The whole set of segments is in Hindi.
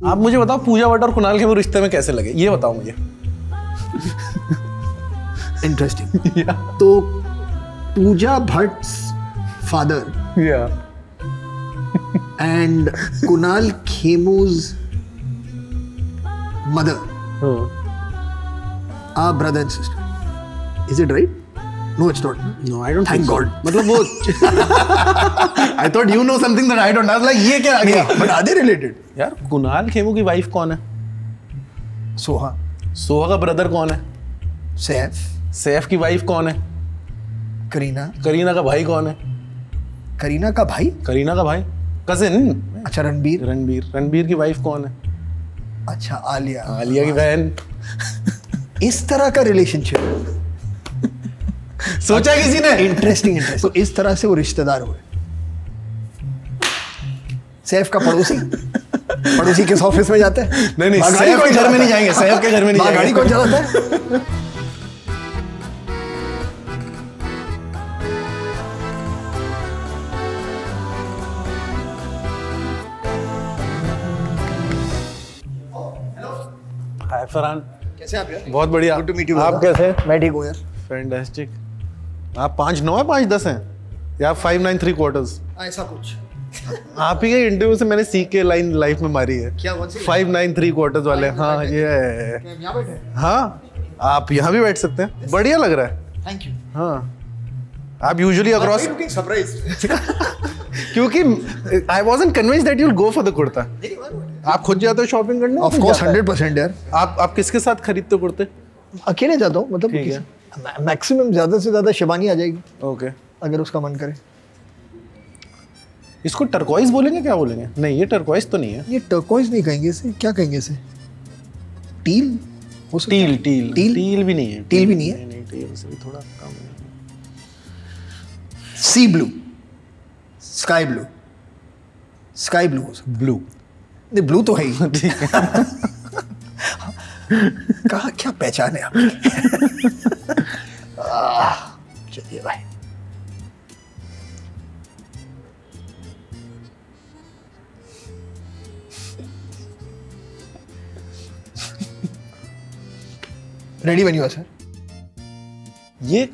आप मुझे बताओ पूजा भट्ट और कुणाल खेमू रिश्ते में कैसे लगे, ये बताओ मुझे। इंटरेस्टिंग। तो Pooja Bhatt father and Kunal Khemu's mother are brother and sister. Is it right? No, it's not. No, I don't Thank think God. So. मतलब वो I thought you know something that I don't. I was like ये क्या आ गया? But are they related? यार कुणाल खेमू की वाइफ कौन है? सोहा। सोहा का ब्रदर कौन है? सैफ। सैफ की वाइफ कौन है? करीना। करीना का भाई कौन है? करीना का भाई? करीना का भाई कजिन। अच्छा रणबीर। रणबीर की वाइफ कौन है? अच्छा आलिया। आलिया की बहन। इस तरह का रिलेशनशिप सोचा किसी ने? इंटरेस्टिंग। तो इस तरह से वो रिश्तेदार हुए। सैफ का पड़ोसी किस ऑफिस में जाता है? नहीं सैफ के घर में नहीं जाएंगे, सैफ के घर में नहीं जाएंगे। गाड़ी कौन चलाता है? हाय फरहान, कैसे आप यार? बहुत बढ़िया। Good to meet you. आप कैसे हैं? मैं ठीक हूँ यार। फैंटास्टिक। आप 5'9" है 5'10" हैं या 5'9" 3/4? ऐसा कुछ। आप ही के इंटरव्यू से मैंने सीख के लाइन लाइफ में मारी है। क्या 5'9" 3/4 वाले। हाँ ये यहाँ बैठे? हाँ आप यहाँ भी बैठ सकते हैं, बढ़िया लग रहा है। Thank you. हाँ आप यूजुअली अक्रॉस क्योंकि I wasn't convinced that you will go for the kurta. आप खुद जाते हो शॉपिंग करने? ऑफ कोर्स 100% यार। आप किसके साथ खरीदते हो कुर्ते? अकेले जाता हूँ, मतलब मैक्सिमम ज्यादा से ज्यादा शिवानी आ जाएगी। ओके अगर उसका मन करे। इसको टर्कोइज बोलेंगे, क्या बोलेंगे? नहीं ये टर्कोइज तो नहीं है। ये टर्कोइज नहीं कहेंगे इसे, क्या कहेंगे इसे? टील हो सकता है? टील भी नहीं है। टील भी नहीं है? नहीं टील से भी थोड़ा कम है। सी ब्लू, स्काई ब्लू हो सकता है। ब्लू नहीं ब्लू तो है ही। कहा क्या पहचान है आपकी? चलिए भाई। रेडी बनी हुआ सर? ये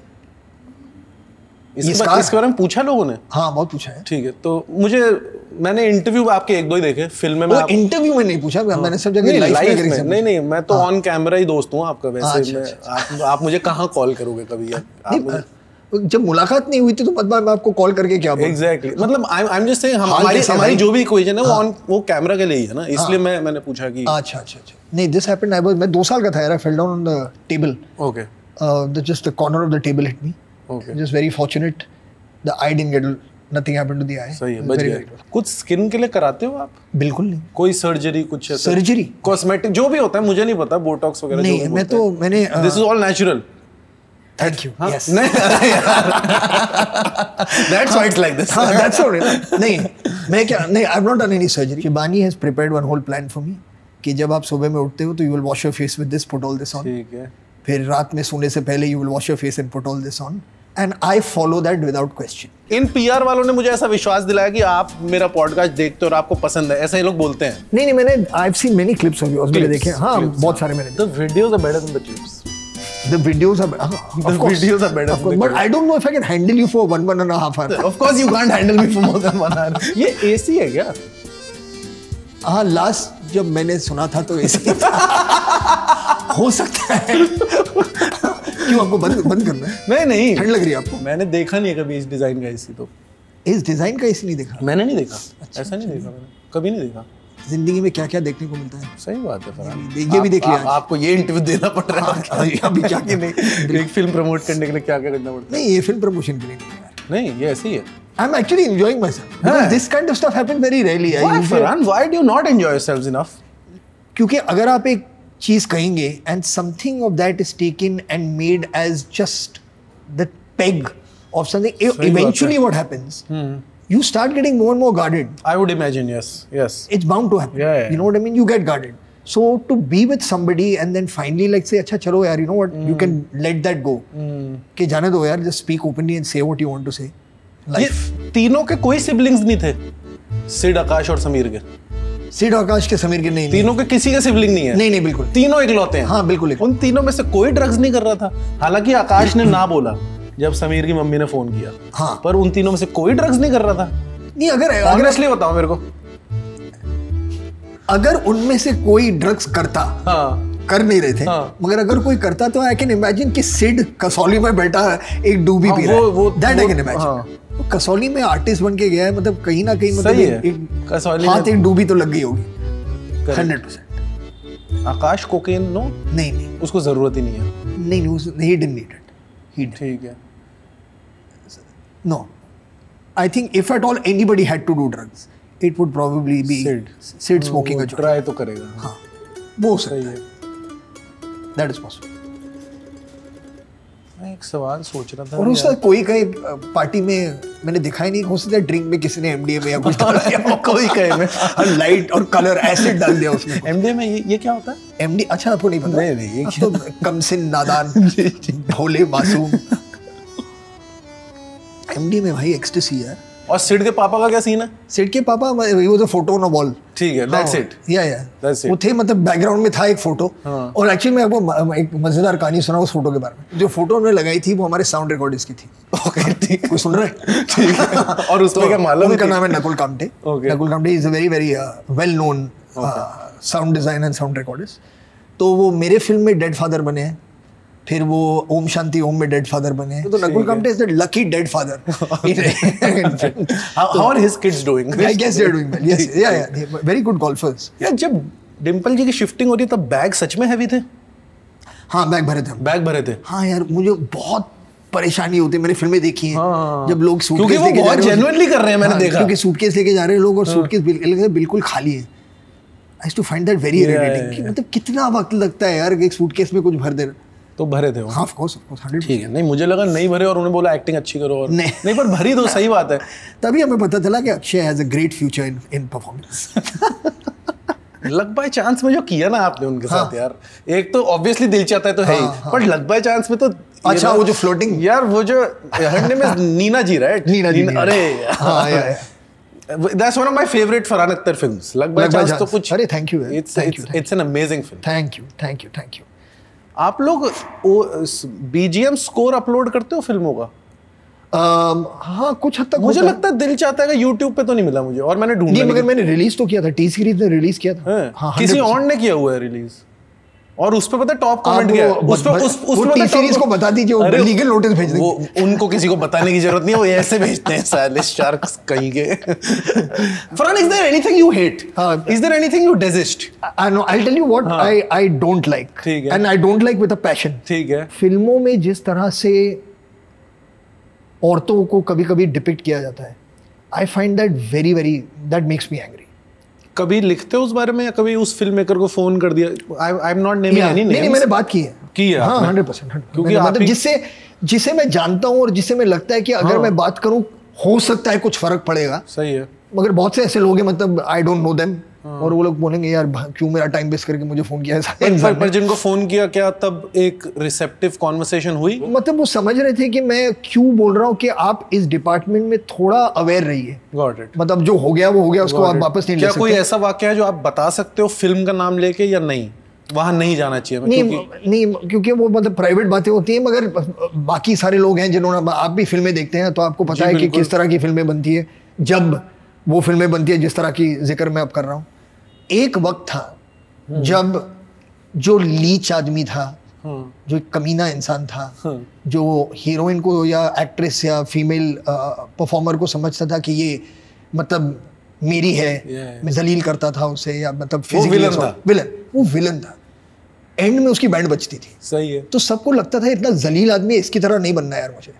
इसके बारे में पूछा लोगों ने? हाँ बहुत पूछा है। ठीक है, तो मैंने इंटरव्यू आपके 1-2 ही देखे, फिल्म में। इंटरव्यू में नहीं पूछा, मैंने सब जगह लाइव में। नहीं मैं तो ऑन कैमरा ही दोस्त हूँ आपका वैसे। आप मुझे कहाँ कॉल करोगे कभी यार? जब मुलाकात नहीं हुई थी तो मतलब मैं आपको कॉल करके क्या बोलूं? एग्जैक्टली, मतलब आई एम जस्ट सेइंग हमारी जो भी इक्वेशन है वो कैमरा के लिए ही है ना, इसलिए मैंने पूछा कि अच्छा नहीं दिस हैपेंड। मैं 2 साल का था यार। I fell down on the table. Okay just the corner of the table hit me. Okay just very fortunate the eye didn't get nothing happened to the eye. सही है, बच गया। कुछ स्किन के लिए कराते हो आप? बिल्कुल नहीं। कोई सर्जरी कुछ? सर्जरी कॉस्मेटिक जो भी होता है, मुझे नहीं पता, बोटॉक्स वगैरह नहीं। मैंने this is all natural. Thank you. Yes that's why it's like this. हां दैट्स ऑलराइट। नहीं मैं क्या नहीं, I have not done any surgery. Shibani has prepared one whole plan for me कि जब आप सुबह में उठते हो तो you will wash your face with this, put all this on. ठीक है। फिर रात में सोने से पहले you will wash your face and put all this on, and I follow that without question. In PR वालों ने मुझे ऐसा विश्वास दिलाया कि आप मेरा पॉडकास्ट देखते हो और आपको पसंद है, ऐसा ही लोग बोलते हैं। नहीं मैंने I have seen many clips of yours, मैंने देखे। हां बहुत सारे मैंने। The videos are better than the clips. The videos are better. Of course. But I don't know if I can handle you for 1.5 hours. Of course you can't handle me for more than 1 hour. ये AC है क्या? हाँ लास्ट जब मैंने सुना था तो AC था। हो सकता है। क्यों आपको बंद करना है? नहीं ठंड लग रही है आपको? मैंने देखा नहीं है कभी इस डिजाइन का AC। तो इस डिजाइन का AC नहीं देखा? मैंने नहीं देखा। ऐसा नहीं देखा मैंने, कभी नहीं देखा। जिंदगी में क्या क्या देखने को मिलता है। सही बात है फरहान, ये भी देख लिया। आपको ये इंटरव्यू देना पड़ रहा है अभी क्या नहीं, एक फिल्म प्रमोट करने के लिए क्या क्या करना पड़ता है? नहीं ये फिल्म प्रमोशन के लिए नहीं, ये ऐसी है। I am actually enjoying myself because this kind of stuff happen very rarely. Farhan why do you not enjoy yourselves enough? क्योंकि अगर आप एक चीज कहेंगे and something of that is taken and made as just the peg of something, eventually what happens, you start getting more and more guarded. I would imagine, yes. It's bound to happen. Yeah. You know what I mean? You get guarded. So to be with somebody and then finally like say, अच्छा चलो यार, you know what? You can let that go. कि जाने दो यार, just speak openly and say what you want to say. Life. ये तीनों के कोई siblings नहीं थे? सिड, आकाश और समीर के? सिड, आकाश के, समीर के नहीं। तीनों के किसी का सिबलिंग नहीं है? नहीं बिल्कुल, तीनों इकलौते हैं। हाँ बिल्कुल। उन तीनों में से कोई ड्रग्स नहीं कर रहा था, हालांकि आकाश ने ना बोला जब समीर की मम्मी ने फोन किया। हाँ, पर उन तीनों में से कोई ड्रग्स नहीं कर रहा था। नहीं, अगर ऑनेस्टली बताओ मेरे को, अगर उनमें से कोई ड्रग्स करता, हाँ, कर नहीं रहे थे, हाँ, मगर अगर कोई करता तो आई कैन इमेजिन कि सिड कसौली में बैठा एक डूबी पी रहा है, that I can imagine. Kasauli में आर्टिस्ट बन के गया है, मतलब कहीं ना कहीं मतलब कसौली हाथ एक डूबी तो लग गई होगी 100%। आकाश कोकेन नो? नहीं, उसको जरूरत ही नहीं है। नहीं, he didn't need it. ठीक है। No, I think if at all anybody had to do drugs, it would probably be Sid smoking a joint. Try तो करेगा। हाँ, वो सही है। That is possible. मैं एक सवाल सोच रहा था, और उसका कोई कहे पार्टी में मैंने देखा ही नहीं, हो सकता है ड्रिंक में किसी ने MDMA या कुछ डाल दिया, कोई कहे में लाइट और कलर एसिड डाल दिया उसमें। MDMA में ये क्या होता है? MD, अच्छा आपको नहीं पता? नहीं, तो कमसिन नादान भोले मासूम। MDMA भाई एक्सटेसी है। और सिड के पापा का क्या सीन है? सिड के पापा वो तो फोटो ऑन अ वॉल। ठीक है, दैट्स इट। That's it. वो थे, मतलब बैकग्राउंड में था एक फोटो। और एक्चुअली मैं आपको एक मजेदार कहानी सुना उस फोटो के बारे में। जो फोटो हमने लगाई थी वो हमारे साउंड रिकॉर्डिस्ट की थी। ओके, ठीक। कोई सुन रहा है? ठीक है। और उसमें क्या मालूम? उनका नाम है Nakul Kamte. Nakul Kamte is a very very well known sound designer and sound recordist. तो वो मेरे फिल्म में डेड फादर बने हैं, फिर वो ओम शांति ओम में डेड फादर बने हैं। तो Nakul Kamte is the lucky dead father. How are his kids doing? I guess they're doing well. Yes, yeah, very good golfers. यार जब डिम्पल जी की शिफ्टिंग हो रही है तब बैग सच में हैवी थे? हाँ, बैग भरे थे। बैग भरे थे? हाँ यार, मुझे बहुत परेशानी होती है, मैंने फिल्में देखी हैं। जब लोग सूटकेस लेके जा रहे हैं, बहुत जेन्युइनली कर रहे हैं, मैंने देखा। क्योंकि सूटकेस लेके जा रहे हैं लोग और सूटकेस बिल्कुल खाली है। I used to find that very irritating कि मतलब कितना वक्त लगता है यार एक सूटकेस में कुछ भर देना। तो भरे थे वो? हाँ, of course, 100%। ठीक है। नहीं, मुझे लगा नहीं भरे और उन्होंने बोला एक्टिंग अच्छी करो और नहीं पर भरी तो सही बात है। तभी हमें पता चला कि Akshay has a great future in performance. Luck by chance में जो किया ना आपने उनके साथ यार, एक तो ऑब्वियसली दिल चाहता है तो है ही, पर लक बाय चांस में तो अच्छा वो जो फ्लोटिंग यार, वो जो हर name is Nina ji, right? Nina ji. अरे That's one of my favorite Farhan Akhtar films. Luck by chance तो कुछ, अरे thank you, it's an amazing film. Thank you. आप लोग BGM स्कोर अपलोड करते हो फिल्मों का? हाँ, कुछ हद तक। मुझे लगता है दिल चाहता है कि YouTube पे तो नहीं मिला मुझे, और मैंने ढूंढा, मगर मैंने रिलीज तो किया था, टी सीरीज ने रिलीज किया था। हाँ, किसी और ने किया हुआ है रिलीज, और उस पे पता है टॉप कमेंट क्या है? उस टी सीरीज को बता दीजिए, वो लीगल नोटिस भेज देंगे। वो उनको किसी को बताने की जरूरत नहीं है, वो ऐसे भेजते हैं साइलिश शार्क्स कहीं के। Farhan, is there anything you hate? Is there anything you desist? I'll tell you what I don't like, and I don't like with a passion. ठीक है। फिल्मों में जिस तरह से औरतों को कभी-कभी डिपिक्ट किया जाता है, I find that that makes me angry. कभी लिखते हो उस बारे में, या कभी उस फिल्म मेकर को फोन कर दिया? I am not naming any names. नहीं, मैंने बात की है। हाँ, 100%। क्योंकि मतलब जिसे मैं जानता हूँ और जिसे मैं लगता है कि अगर मैं बात करूँ हो सकता है कुछ फर्क पड़ेगा। सही है। मगर बहुत से ऐसे लोग हैं, मतलब आई डोंट नो देम, और वो लोग बोलेंगे यार क्यों मेरा टाइम वेस्ट करके मुझे फोन किया है। पर जिनको फोन किया, क्या तब एक रिसेप्टिव कॉन्वर्सेशन हुई? मतलब वो समझ रहे थे कि मैं क्यों बोल रहा हूँ कि आप इस डिपार्टमेंट में थोड़ा अवेयर रहिए। Got it. मतलब जो हो गया वो हो गया, उसको आप वापस नहीं ले सकते। क्या कोई ऐसा वाकया है जो आप बता सकते हो फिल्म का नाम लेके, या नहीं वहां नहीं जाना चाहिए? नहीं, क्योंकि वो मतलब प्राइवेट बातें होती हैं, मगर बाकी सारे लोग हैं जिन्होंने, आप भी फिल्में देखते हैं तो आपको पता है कि किस तरह की फिल्में बनती है, जब वो फिल्में बनती है जिस तरह की जिक्र मैं अब कर रहा हूँ। एक वक्त था जब जो लीच आदमी था, जो एक कमीना इंसान था, जो हीरोइन को या एक्ट्रेस या फीमेल परफॉर्मर को समझता था कि ये मतलब मेरी है, मैं जलील करता था उसे, या मतलब वो विलन था। एंड में उसकी बैंड बजती थी। सही है। तो सबको लगता था इतना जलील आदमी इसकी तरह नहीं बनना यार मुझे।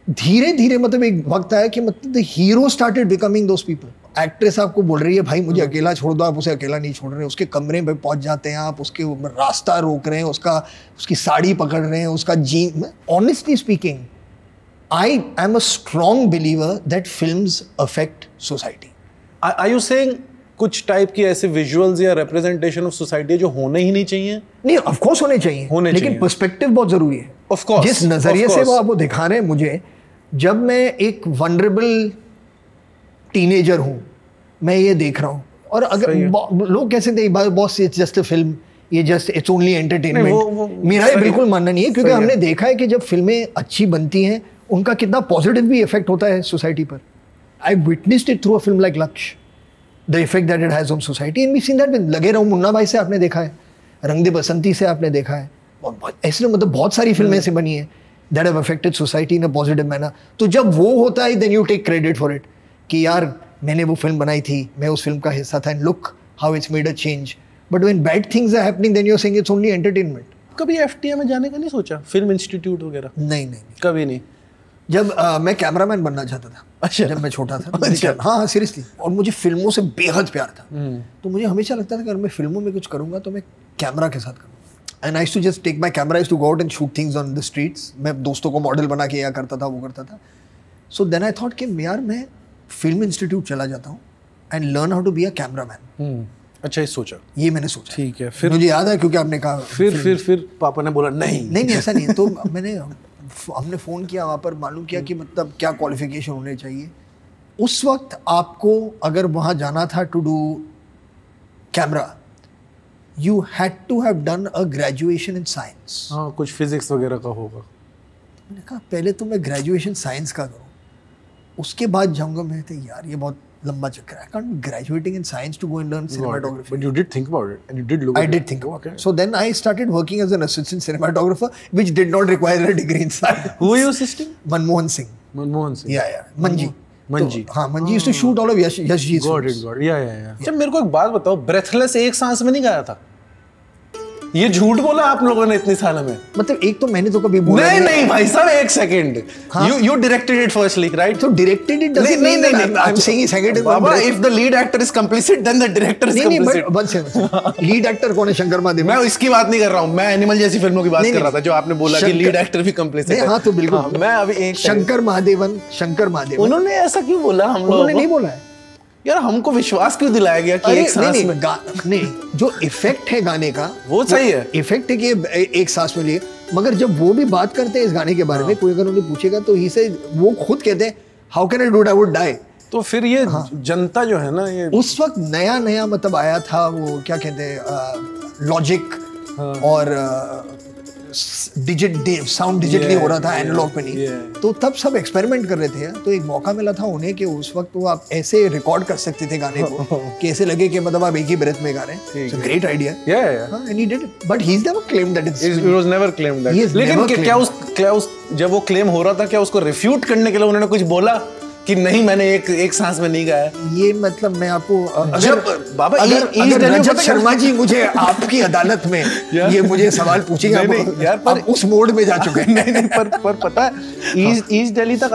धीरे धीरे मतलब एक वक्त आया कि मतलब the hero started becoming those people. Actress आपको बोल रही है भाई मुझे अकेला छोड़ दो, आप उसे अकेला नहीं छोड़ रहे, उसके कमरे पे पहुंच जाते हैं आप, उसके रास्ता रोक रहे हैं, उसकी साड़ी पकड़ रहे हैं, उसका जीन। Honestly speaking, I am a strong believer that films affect society. Are you saying कुछ टाइप की ऐसे विजुअल्स या रिप्रेजेंटेशन ऑफ सोसाइटी जो होने ही नहीं चाहिए? नहीं, ऑफ कोर्स होने चाहिए, लेकिन पर्सपेक्टिव बहुत जरूरी है। ऑफ कोर्स, जिस नजरिए से वो आपको दिखा रहे हैं मुझे, जब मैं एक वनरेबल टीनेजर हूँ, मैं ये देख रहा हूँ, और अगर लोग कैसे थे boss it's just a film, ये जस्ट इट्स ओनली एंटरटेनमेंट, मेरा ये बिल्कुल मानना नहीं है, क्योंकि हमने देखा है कि जब फिल्में अच्छी बनती हैं उनका कितना पॉजिटिव भी इफेक्ट होता है सोसाइटी पर. I witnessed it through a film like Lakshya, the effect that it has on society, and we seen that with Lage Raho Munna भाई से आपने देखा है, रंग दे बसंती से आपने देखा है, ऐसे मतलब बहुत सारी फिल्में ऐसी बनी हैं that have affected society in a positive manner. तो जब वो होता है then you take credit for it कि यार मैंने वो फिल्म बनाई थी, मैं उस फिल्म का हिस्सा था, and look how it's made a change. But when bad things are happening then you are saying it's only entertainment. कभी एफटीए में जाने का नहीं सोचा, फिल्म इंस्टीट्यूट वगैरह? नहीं, कभी नहीं. जब मैं कैमरामैन बनना चाहता था, अच्छा, जब मैं छोटा था. अच्छा. हाँ सीरियसली, और मुझे फिल्मों से बेहद प्यार था. तो मुझे हमेशा लगता था कि अगर मैं फिल्मों में कुछ करूँगा तो मैं कैमरा के साथ करूँगा. And I used to just take my camera, I used to go out and shoot things on the streets. मैं दोस्तों को मॉडल बना के या करता था, वो करता था. सो देन आई थॉट कि यार मैं फिल्म इंस्टीट्यूट चला जाता हूँ and learn how to be a cameraman. अच्छा, ये सोचा? ये मैंने सोचा. ठीक है. फिर मुझे याद है क्योंकि आपने कहा फिर पापा ने बोला नहीं ऐसा नहीं है. तो हमने फ़ोन किया, वहाँ पर मालूम किया कि मतलब क्या क्वालिफिकेशन होने चाहिए. उस वक्त आपको अगर वहाँ जाना था to do camera, you had to have done a graduation in science. हाँ, कुछ फिजिक्स वगैरह का होगा. मैंने कहा पहले तो मैं ग्रेजुएशन साइंस का करूँ, उसके बाद जाऊँगा. मैं तो यार ये बहुत लंबा चक्कर है. I can't be graduating in science to go and learn cinematography. But you did think about it and you did look I at did it. think about Okay. it. So then I started working as an assistant cinematographer, which did not require a degree in science. Who were you assisting? Manmohan Singh. Manmohan Singh. Yeah. Manji. Manji. तो, हाँ, Manji used to shoot all of Yashji's Got films. it. Yeah. अच्छा, मेरे को एक बात बताओ, ब्रेथलेस एक सांस में नहीं गाया था? ये झूठ बोला आप लोगों ने इतनी सालों में? मतलब एक तो मैंने तो कभी बोला नहीं भाई साहब, एक second. You directed it firstly, right? So directed it doesn't mean that I'm saying he sang it in one Baba, breath. if the lead actor is complicit, then the director is complicit. नहीं, but one second. Lead actor कौन है? शंकर महादेवन. मैं इसकी बात नहीं कर रहा हूँ, मैं एनिमल जैसी फिल्मों की बात कर रहा था जो आपने बोला कि लीड एक्टर भी complicit है. हाँ तो बिल्कुल. मैं अभी एक शंकर महादेवन. उन्होंने ऐसा क्यों बोला? हम लोगों उन्होंने नहीं बोला है यार. हमको विश्वास क्यों दिलाया गया कि एक सांस में? नहीं, जो इफेक्ट है गाने का वो सही है. इफेक्ट है कि एक सांस में लिए, मगर जब वो भी बात करते हैं इस गाने के बारे में, कोई अगर उन्हें पूछेगा तो ही से वो खुद कहते हैं how can I do it, I would die. तो फिर ये जनता जो है ना, ये उस वक्त नया मतलब आया था, वो क्या कहते हैं, लॉजिक और साउंड डिजिटली हो रहा था, एनालॉग पे नहीं. तो तब सब एक्सपेरिमेंट कर रहे थे. तो एक मौका मिला था उन्हें कि उस वक्त वो आप ऐसे रिकॉर्ड कर सकते थे गाने को कि ऐसे लगे कि मतलब आप एक ही ब्रेथ में गा रहे हैं. It's a great idea. And he did it, but he is never claimed that it was never claimed that. लेकिन क्या उस जब वो क्लेम हो रहा था, क्या उसको रिफ्यूट करने के लिए उन्होंने कुछ बोला कि नहीं मैंने एक सांस में नहीं गाया? ये मतलब मैं आपको अगर रजत शर्मा जी मुझे आपकी अदालत में ये मुझे सवाल पूछेगा यार, पर उस मोड में जा चुके हैं. नहीं पर पता है ईस्ट दिल्ली तक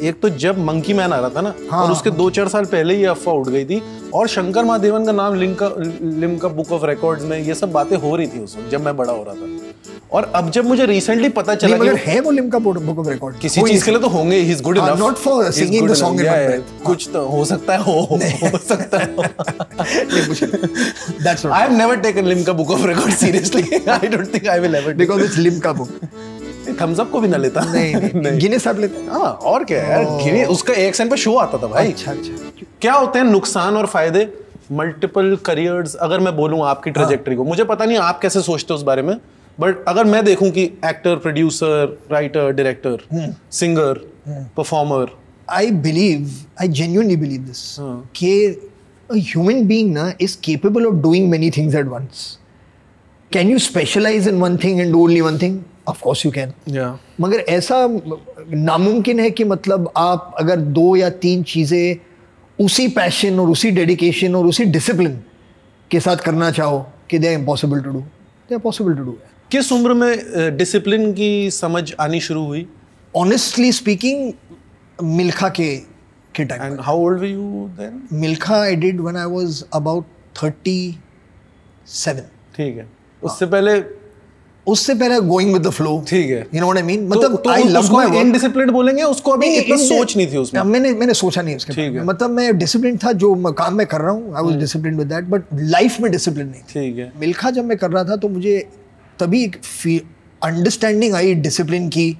एक तो जब मंकी मैन आ रहा था ना, और उसके 2-4 साल पहले ही अफवाह उड़ गई थी, और शंकर महादेवन का नाम लिम्का बुक ऑफ रिकॉर्ड्स में ये सब बातें हो रही थी उस वक्त जब मैं बड़ा हो रहा था. और अब जब मुझे रिसेंटली पता चला कि है वो लिम्का बुक ऑफ रिकॉर्ड, किसी चीज के लिए तो होंगे, he is good enough, not for singing the song in one breath. कुछ तो हो सकता है, हो सकता है. That's not. I have never taken Limca book of record seriously. I don't think I will ever, because it's Limca book. Thums Up को भी ना लेता. नहीं गिनेस साहब लेते. हाँ, और क्या यार, गिनेस उसका AXN पे शो आता था भाई. अच्छा. क्या होते हैं नुकसान और फायदे मल्टीपल करियर्स? अगर मैं बोलूँ आपकी ट्रेजेक्टरी को, मुझे पता नहीं आप कैसे सोचते हो उस बारे में, बट अगर मैं देखूं कि actor, producer, writer, director, singer, performer, I genuinely believe this कि a human being ना is capable of doing many things at once. Can you specialize in one thing and do only one thing? Of course you can. मगर ऐसा नामुमकिन है कि मतलब आप अगर 2 या 3 चीज़ें उसी पैशन और उसी डेडिकेशन और उसी डिसिप्लिन के साथ करना चाहो कि they are impossible to do. They are possible to do. किस उम्र में डिसिप्लिन की समझ आनी शुरू हुई? Honestly speaking, मिल्खा के time. And how old were you then? Milkha I did when I was about 37. ठीक है. उससे पहले going with the flow. ठीक है. You know what I mean? मतलब I love my work. Indisciplined बोलेंगे उसको? अभी इतना सोच नहीं थी उसमें. मैंने सोचा नहीं उसके बारे में. मतलब मैं डिसिप्लिन था, जो काम मैं कर रहा हूँ I was disciplined with that, but life में डिसिप्लिन नहीं. ठीक है. मिल्खा जब मैं कर रहा था तो मुझे तभी अंडरस्टैंडिंग आई डिसिप्लिन की,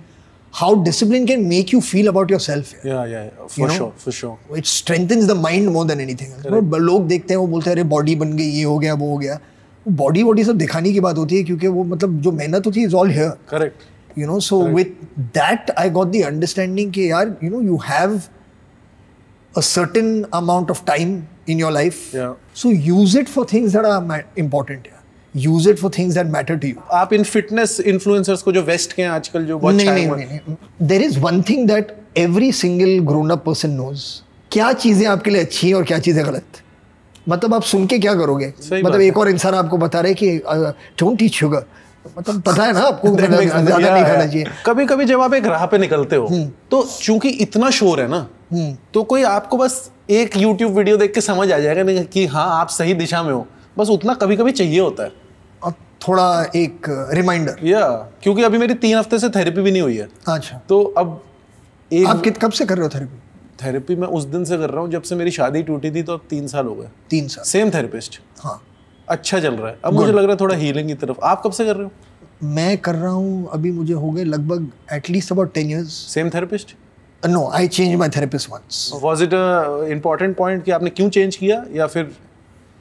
how discipline can make you feel about yourself. Yeah, for sure. It strengthens the mind more than anything else. लोग देखते हैं, वो बोलते हैं अरे बॉडी बन गई, ये हो गया, वो हो गया. बॉडी सब दिखाने की बात होती है, क्योंकि वो मतलब जो मेहनत होती है is all here. Correct. You know, so with that I got the understanding कि यार, you know, you have a certain amount of time in your life. Yeah. So use it for things that are important. Use it for things that matter to you. आप इन फिटनेस इन्फ्लुएंसर्स को जो वेस्ट के हैं आजकल जो बहुत नहीं. There is one thing that every single grown up person knows. क्या चीजें आपके लिए अच्छी हैं और क्या चीजें गलत. मतलब आप सुन के क्या करोगे. मतलब एक और इंसान आपको बता रहे कि don't eat sugar. मतलब पता है ना आपको ज्यादा नहीं खाना चाहिए. कभी कभी जब आप एक राह पे निकलते हो तो चूंकि इतना शोर है ना, तो कोई आपको बस एक YouTube वीडियो देख के समझ आ जाएगा कि हाँ आप सही दिशा में हो. बस उतना कभी कभी चाहिए होता है, थोड़ा एक रिमाइंडर. क्योंकि अभी मेरी 3 हफ्ते से थेरेपी भी नहीं हुई है. अच्छा. तो अब आप कब से कर रहे हो थेरेपी? मैं उस दिन से कर रहा हूँ जब से मेरी शादी टूटी थी, तो अब 3 साल हो गए. 3 साल. Same therapist. हाँ. अच्छा चल रहा है. अब मुझे लग रहा है थोड़ा हीलिंग की तरफ. आप कब से कर रहे हो? मैं कर रहा हूँ अभी, मुझे हो गए लगभग at least about 10 years. Same therapist? No, I change my therapist once. Was it a important point कि आपने क्यों चेंज किया, या फिर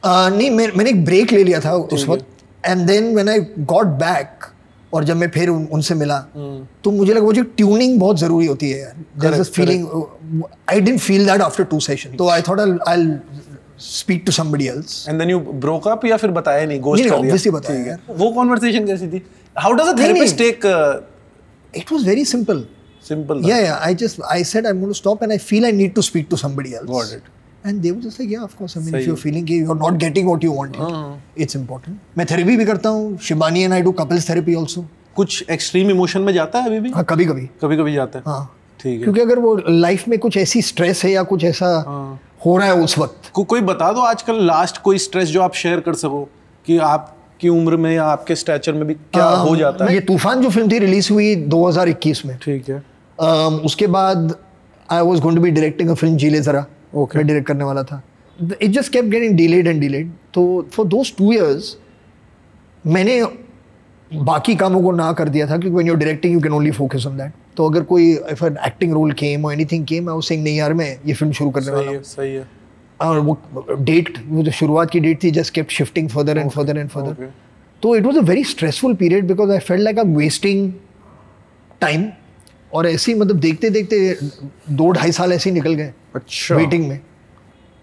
नहीं, मैंने एक ब्रेक ले लिया था उस वक्त. And then when I got back, और जब मैं फिर उनसे मिला, तो मुझे लगा वो जो ट्यूनिंग बहुत जरूरी होती है यार. There is a feeling, I didn't feel that after 2 sessions. तो I thought I will speak to somebody else. And then you broke up, या फिर बताया नहीं, गोस्ट कर दिया? ऑब्वियसली बताया यार. वो कन्वर्सेशन कैसी थी? How does a therapist take? It was very simple. Yeah, I said I'm going to stop, and I feel I need to speak to somebody else. Got it. And they were just like, yeah, of course. I mean, if you're feeling you're not getting what you want, it's important. मैं therapy भी करता हूँ. Shibani and I do couples therapy also. कुछ एक्सट्रीम इमोशन में जाता है अभी भी? हाँ, कभी-कभी जाता है. हाँ, ठीक है. क्योंकि अगर वो लाइफ में कुछ ऐसी स्ट्रेस है या कुछ ऐसा हो रहा है उस वक्त. कोई बता दो आजकल लास्ट कोई स्ट्रेस जो आप शेयर कर सको, कि आपकी उम्र में या आपके स्टैचर में भी क्या हो जाता है? ये तूफान जो फिल्म थी रिलीज हुई 2021 में. ठीक है. उसके बाद I was going to be directing a film Jee Le Zaraa. मैं डायरेक्ट करने वाला था. It just kept getting delayed. तो फॉर दोस 2 years मैंने बाकी कामों को ना कर दिया था, क्योंकि when you are directing you can only focus on that. तो अगर कोई if an acting role came और anything came, I was saying नहीं यार मैं ये फिल्म शुरू करने वाला हूं. सही है. और वो जो शुरुआत की डेट थी just kept shifting further and further. तो it was a very stressful period, because I felt like I am wasting time. और ऐसे ही मतलब देखते 2-2.5 साल ऐसे ही निकल गए. अच्छा. वेटिंग में.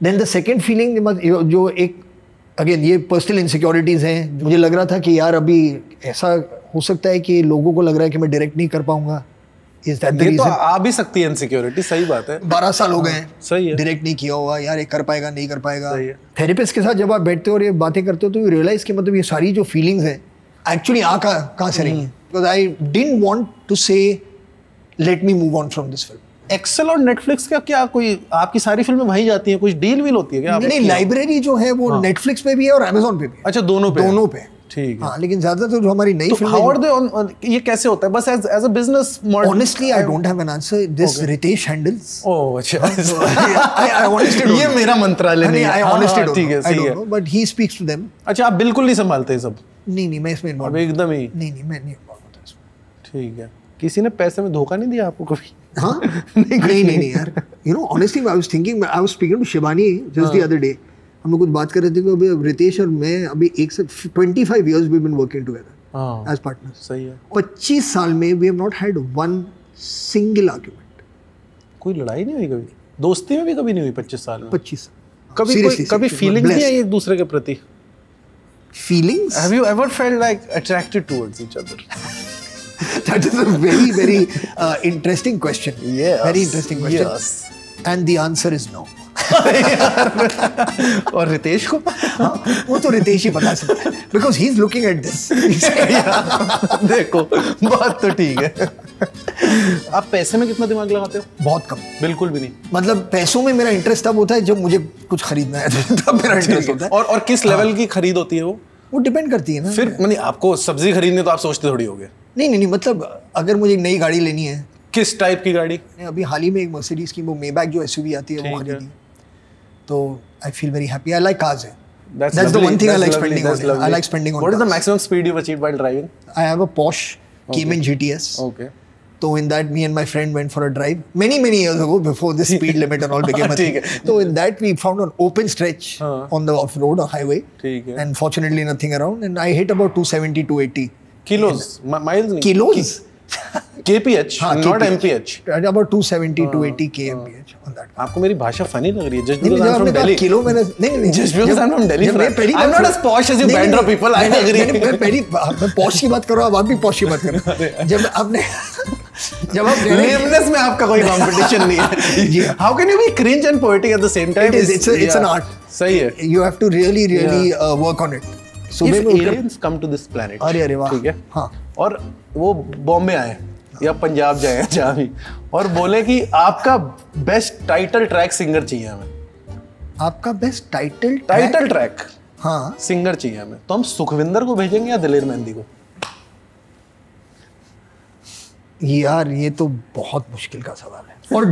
देन द सेकेंड फीलिंग जो एक अगेन ये पर्सनल इनसिक्योरिटीज़ हैं. मुझे लग रहा था कि यार अभी ऐसा हो सकता है कि लोगों को लग रहा है कि मैं डायरेक्ट नहीं कर पाऊंगा. Is that the reason? तो आ भी सकती है इनसिक्योरिटी. सही बात है. 12 साल हो गए हैं. सही है. डायरेक्ट नहीं किया होगा यार, ये कर पाएगा नहीं कर पाएगा. थेरेपिस्ट के साथ जब आप बैठते हो और ये बातें करते हो, तो यू रियलाइज कि मतलब ये सारी जो फीलिंग्स हैं एक्चुअली कहाँ से रही हैं. Because I didn't want to say let me move on from this film. Excel और नेटफ्लिक्स का क्या, कोई आपकी सारी फिल्में वहीं जाती हैं? कुछ डील वील होती है क्या? नहीं, लाइब्रेरी जो है वो नेटफ्लिक्स पे भी है और अमेज़न पे भी है. अच्छा, दोनों पे. ठीक है. हाँ, लेकिन ज्यादातर जो हमारी नई फिल्में, हाउ आर दे, ये कैसे होता है? बस as a business model? Honestly I don't have an answer. This Ritesh handles. Oh अच्छा. आई ऑनेस्टली ये मेरा मंत्रालय नहीं है. आई ऑनेस्टली ठीक है, सही है. But he speaks to them. अच्छा, आप बिल्कुल नहीं संभालते सब? नहीं, मैं इसमें इन्वॉल्व एकदम ही नहीं, मैं नहीं इन्वॉल्व होता इसमें. ठीक है. किसी ने पैसे में धोखा नहीं दिया आपको कभी? हाँ. नहीं यार. You know, honestly I was thinking, I was speaking to Shivani just the other day. हम लोग कुछ बात कर रहे थे कि अभी रितेश और मैं अभी 25 years we been working together as partners. सही है. 25 साल में we have not had one single argument. कोई लड़ाई नहीं हुई कभी? दोस्ती में भी कभी नहीं हुई 25 साल में? 25 कभी फीलिंग्स नहीं आई एक दूसरे के प्रति? Feelings? Have you ever felt like attracted towards each other? That is a very interesting question. Yes. Very interesting question. Yes. And the answer is no. और रितेश को? वो तो रितेश ही बता सकता है, because he's looking at this. देखो, बात तो ठीक है. आप पैसे में कितना दिमाग लगाते हो? बहुत कम. बिल्कुल भी नहीं. मतलब पैसों में मेरा इंटरेस्ट तब होता है जब मुझे कुछ खरीदना है, तब मेरा इंटरेस्ट होता है. और किस लेवल की खरीद होती है वो डिपेंड करती है ना. फिर मतलब आपको सब्जी खरीदनी तो आप सोचते थोड़ी होगे. नहीं, मतलब अगर मुझे एक नई गाड़ी लेनी है. किस टाइप की गाड़ी? अभी हाल ही में एक मर्सिडीज की वो मेबैक जो एसयूवी आती है वो खरीदी. तो I feel very happy. I like cars. That's the one thing I like spending on. I like spending on. What is the maximum speed you've achieved while driving? I have a Porsche Cayman GTS. Okay. So in that, me and my friend went for a drive many years ago, before the speed limit and all became a thing. So in that, we found an open stretch on the off road or highway, and fortunately nothing around. And I hit about 270, 280 kilos, miles. Kilos. kph, not mph. About 270, 280 kmph on that. आपको मेरी भाषा फनी लग रही है? Just because I'm from Delhi. Kilo मैंने नहीं. Just because I'm from Delhi. I'm not as posh as you Bandra people. I agree. मैं posh की बात कर रहा हूँ, आप भी posh की बात कर रहे हैं. जब आप lameness में आपका कोई competition नहीं है. How can you be cringe and poetic at the same time? It's an art. सही है. You have to really work on it. If aliens come to this planet, अरे वाह, ठीक है, हाँ, और वो बॉम्बे आए या पंजाब जाए जहाँ भी, और बोले कि आपका बेस्ट टाइटल ट्रैक सिंगर चाहिए हमें, आपका बेस्ट टाइटल ट्रैक हाँ सिंगर चाहिए हमें, तो हम सुखविंदर को भेजेंगे या दिलेर मेहंदी को? यार ये तो बहुत मुश्किल का सवाल है. और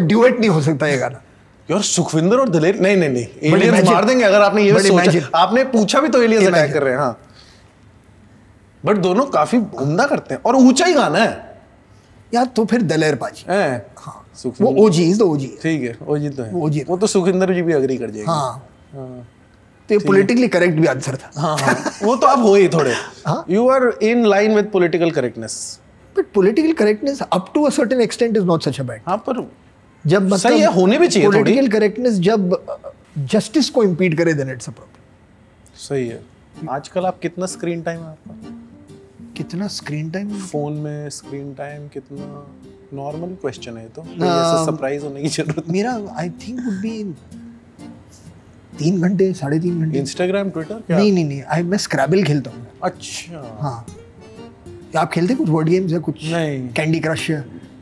ड्यूएट नहीं हो सकता ये गाना. यार सुखविंदर और दिलेर नहीं एलियंस मार देंगे अगर आपने ये सोचा. आपने पूछा भी तो एलियंस अटैक कर रहे हैं. हाँ, बट दोनों काफी उम्दा करते हैं और ऊंचा ही गाना है यार. तो फिर दलेर पाजी. हाँ, वो ओजी इज द ओजी. ठीक है, ओजी तो है. वो तो सुखविंदर जी भी एग्री कर जाएंगे. हाँ, तो ये पॉलिटिकली करेक्ट भी आंसर था. हाँ, वो तो आप हो ही थोड़े. You are in line with political correctness. But political correctness up to a certain extent is not such a bad. हाँ, पर जब मतलब सही है, होने भी चाहिए. पॉलिटिकल करेक्टनेस जब जस्टिस को इम्पीड करे देन इट्स अ प्रॉब्लम. सही है. आजकल आप कितना स्क्रीन टाइम है आपका? कितना स्क्रीन टाइम फोन में स्क्रीन टाइम कितना? नॉर्मल क्वेश्चन है तो ऐसा सरप्राइज होने की जरूरत. मेरा आई थिंक वुड बी 3 घंटे 3.5 घंटे. इंस्टाग्राम ट्विटर क्या? नहीं मैं स्क्रैबल खेलता हूँ. अच्छा. हाँ, आप खेलते कुछ वर्ड गेम्स या कुछ? नहीं. कैंडी क्रश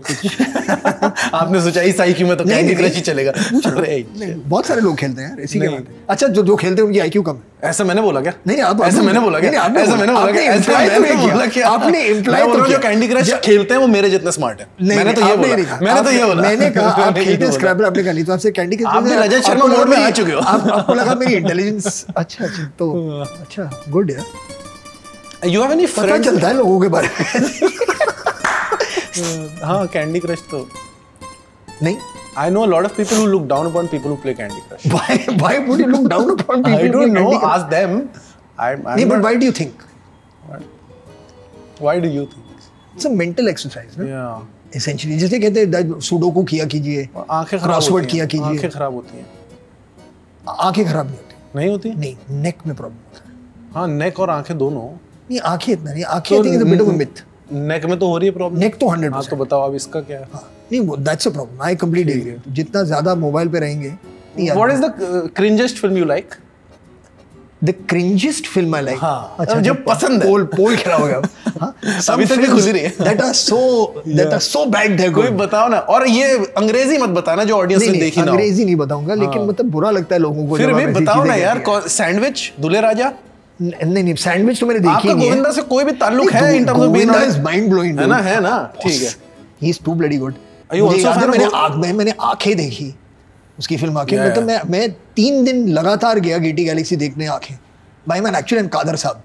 आपने सोचा इस आईक्यू में तो कैंडी क्रश ही चलेगा? बहुत सारे लोग खेलते हैं यार, ऐसी क्या बात है. अच्छा, जो खेलते हैं उनकी आईक्यू कम है. ऐसा मैंने बोला क्या? नहीं, आप ऐसा मैंने बोला क्या? ऐसा मैंने बोला क्या? आपने इम्प्लाई तो जो कैंडी क्रश खेलते हैं वो मेरे जितने स्मार्ट है. मैंने तो ये बोला. मैंने कहा आप खेलते हैं स्क्रैबल, आपने कहा नहीं, तो आपसे कैंडी क्रश. आप भी रजत शर्मा मोड में आ चुके हो. आपको लगा मेरी इंटेलिजेंस. अच्छा तो अच्छा, गुड यार. यू हैव एनी पता चलता है लोगों के बारे में. हाँ, कैंडी क्रश तो नहीं. I know a lot of people who look down upon people who play Candy Crush. Why would you look down upon people? I don't know. Ask them. But why do you think? Why do you think? It's a mental exercise, no? Yeah. Essentially, जैसे कहते हैं सुडोकू किया कीजिए, आंखें खराब क्रॉसवर्ड किया कीजिए. आंखें खराब होती हैं. आंखें खराब नहीं होती. नहीं होती? नहीं, नेक में प्रॉब्लम होता है. हाँ, नेक और आंखें दोनों. नहीं, आंखें इतना नहीं. आंखें I think is a bit of a myth. Neck में तो हो रही है प्रॉब्लम. नेक तो 100%. हाँ, तो बताओ अब इसका क्या है? हाँ, नहीं, वो that's a problem. I completely agree. जितना ज्यादा मोबाइल पे रहेंगे. What is the cringiest film you like? The cringiest film I like. हाँ, अच्छा, जो पसंद है. पोल खड़ा हो गया. हाँ, अभी तक भी खुल रही है. दैट आर सो बैड है. कोई बताओ ना. और ये अंग्रेजी मत बताना जो ऑडियंस ने देखी ना. अंग्रेजी नहीं बताऊंगा, लेकिन मतलब बुरा लगता है लोगों को. फिर भी बताओ ना यार. सैंडविच, दूल्हे राजा. नहीं, सैंडविच तो मैंने देखी नहीं है. आपका गोविंदा से कोई भी ताल्लुक है in terms of being mind blowing? है ना. ठीक है. He is too bloody good. मैंने आंखें देखी उसकी फिल्म आंखें. मतलब मैं 3 दिन लगातार गया गेटी गैलेक्सी देखने आंखें. भाई मैन एक्चुअली कादर साहब,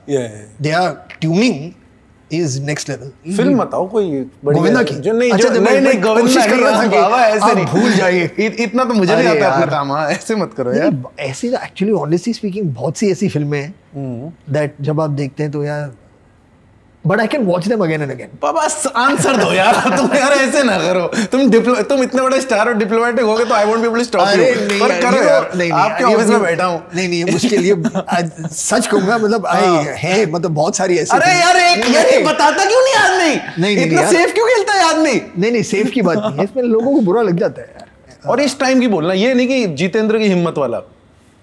they are tuning is next level. Film बताओ कोई गोविंदा की. जो नहीं गोविंदा कर रहा था बाबा. ऐसे नहीं भूल जाइए. इतना तो मुझे नहीं आता अपना काम. ऐसे मत करो यार. ऐसी एक्चुअली ऑनेस्टली स्पीकिंग बहुत सी ऐसी फिल्में हैं दैट जब आप देखते हैं तो यार, but I can watch them again and again. बस आंसर दो यार. तुम यार ऐसे ना करो. तुम इतने बड़े स्टार और डिप्लोमेटिक हो गए तो I won't be able to stop you. पर करो यार. आपके ऑफिस में बैठा हूं. नहीं, ये मुश्किल. ये सच कहूंगा, मतलब है मतलब बहुत सारी ऐसी. अरे यार, एक बताता क्यों नहीं आदमी? नहीं, इतना सेफ क्यों खेलता है आदमी? नहीं, सेफ की बात नहीं है. इसमें लोगों को बुरा लग जाता है यार. और इस टाइम की बोलना, ये नहीं कि जितेंद्र की हिम्मत वाला,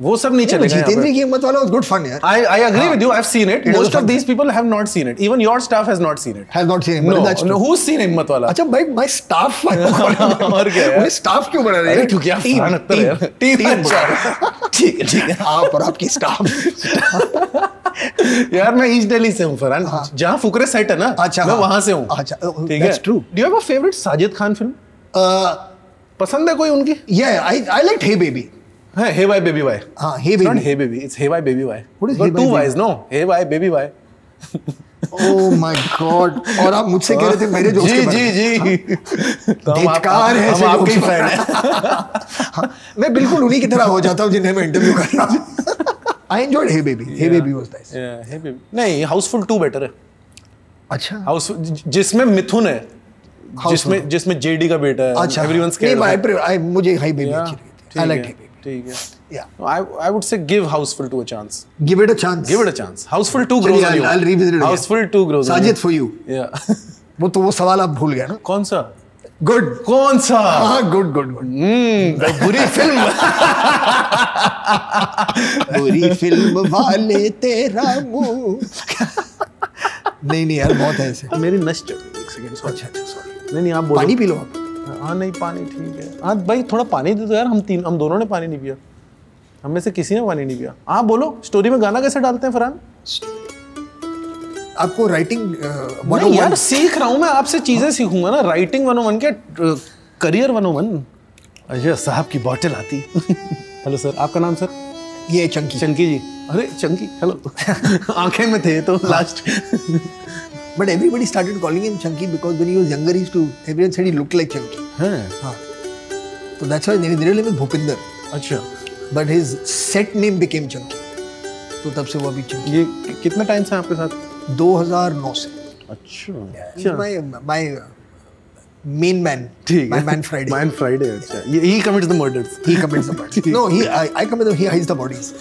वो सब नहीं चलेगा. जितेंद्र की हिम्मत वाला was good fun यार. I agree with you. I've seen it. Most of these people have not seen it. Even your staff has not seen it. Has not seen it. No, that's true. Who's seen हिम्मत वाला? अच्छा भाई, my staff. और क्या है? स्टाफ क्यों बना रहे हैं? क्योंकि आप फरहान अख्तर हैं यार. टीम. ठीक है. आप और आपकी स्टाफ. यार मैं ईस्ट दिल्ली से हूँ फरहान. जहाँ फुकरे सेट है ना, मैं वहाँ से हूँ. अच्छा, ठीक है. That's true. Do you have a favorite Sajid Khan film? पसंद है कोई उनकी? Yeah, I liked Hey Baby. Hey Bye Baby Bye. हाँ, Hey Baby. It's not Hey Baby. It's Hey Bye Baby Bye. What is Hey Bye? 2 Baby? Y's, no. Hey Bye Baby Bye. Oh my God, और आप मुझसे कह रहे थे मेरे दोस्त के बारे में। जी तो धिक्कार है हम आपके फैन हैं। हाँ, मैं बिल्कुल उन्हीं की तरह हो जाता हूँ जिन्हें मैं इंटरव्यू कर रहा हूँ। I enjoyed Hey Baby, Hey Baby was nice. Hey Baby नहीं, हाउसफुल 2 बेटर है। अच्छा, हाउसफुल जिसमें मिथुन है, जिसमें जेडी का बेटा है। अच्छा, एवरीवनस नहीं मुझे हाई बेबी अच्छी लगी थी। I like Hey Baby. ठीक है। Yeah, I would say give Houseful 2 a chance. give it a chance. Give it a chance. Houseful 2 grows on you. I'll revisit it again. Houseful 2 grows on you. Sajid for you. Yeah. वो सवाल आप भूल गया ना। कौन सा? Good. कौन सा? हाँ, good. बुरी फिल्म। बुरी फिल्म वाले तेरा मुंह। नहीं यार, बहुत है ऐसे। मेरी नस चल रही है, एक सेकंड। अच्छा, sorry। नहीं आप बोलो। पानी पी लो आप। हाँ नहीं, पानी ठीक है। हाँ भाई, थोड़ा पानी दे दो यार। हम दोनों ने पानी नहीं पिया। हम में से किसी ने पानी नहीं पिया। आप बोलो, स्टोरी में गाना कैसे डालते हैं फरहान? आपको राइटिंग नहीं यार, सीख रहा हूँ मैं आपसे, चीजें सीखूंगा ना। राइटिंग 101 क्या, करियर 101। अच्छा, साहब की बॉटल आती। हेलो सर, आपका नाम सर? ये चंकी जी। अरे चंकी, हेलो। आंखें में थे तो last. But everybody started calling him Chunky because when he was younger, everyone said he looked like Chunky. हाँ. So that's why his real name is Bhupinder. अच्छा. But his set name became Chunky. तो तब से वो अभी Chunky. ये कितने टाइम से आपके साथ? 2009 से. अच्छा. He's my main man. ठीक है. My man Friday. Man Friday. अच्छा. He commits the murders. He commits the murders. No, I commit them. He hides the bodies.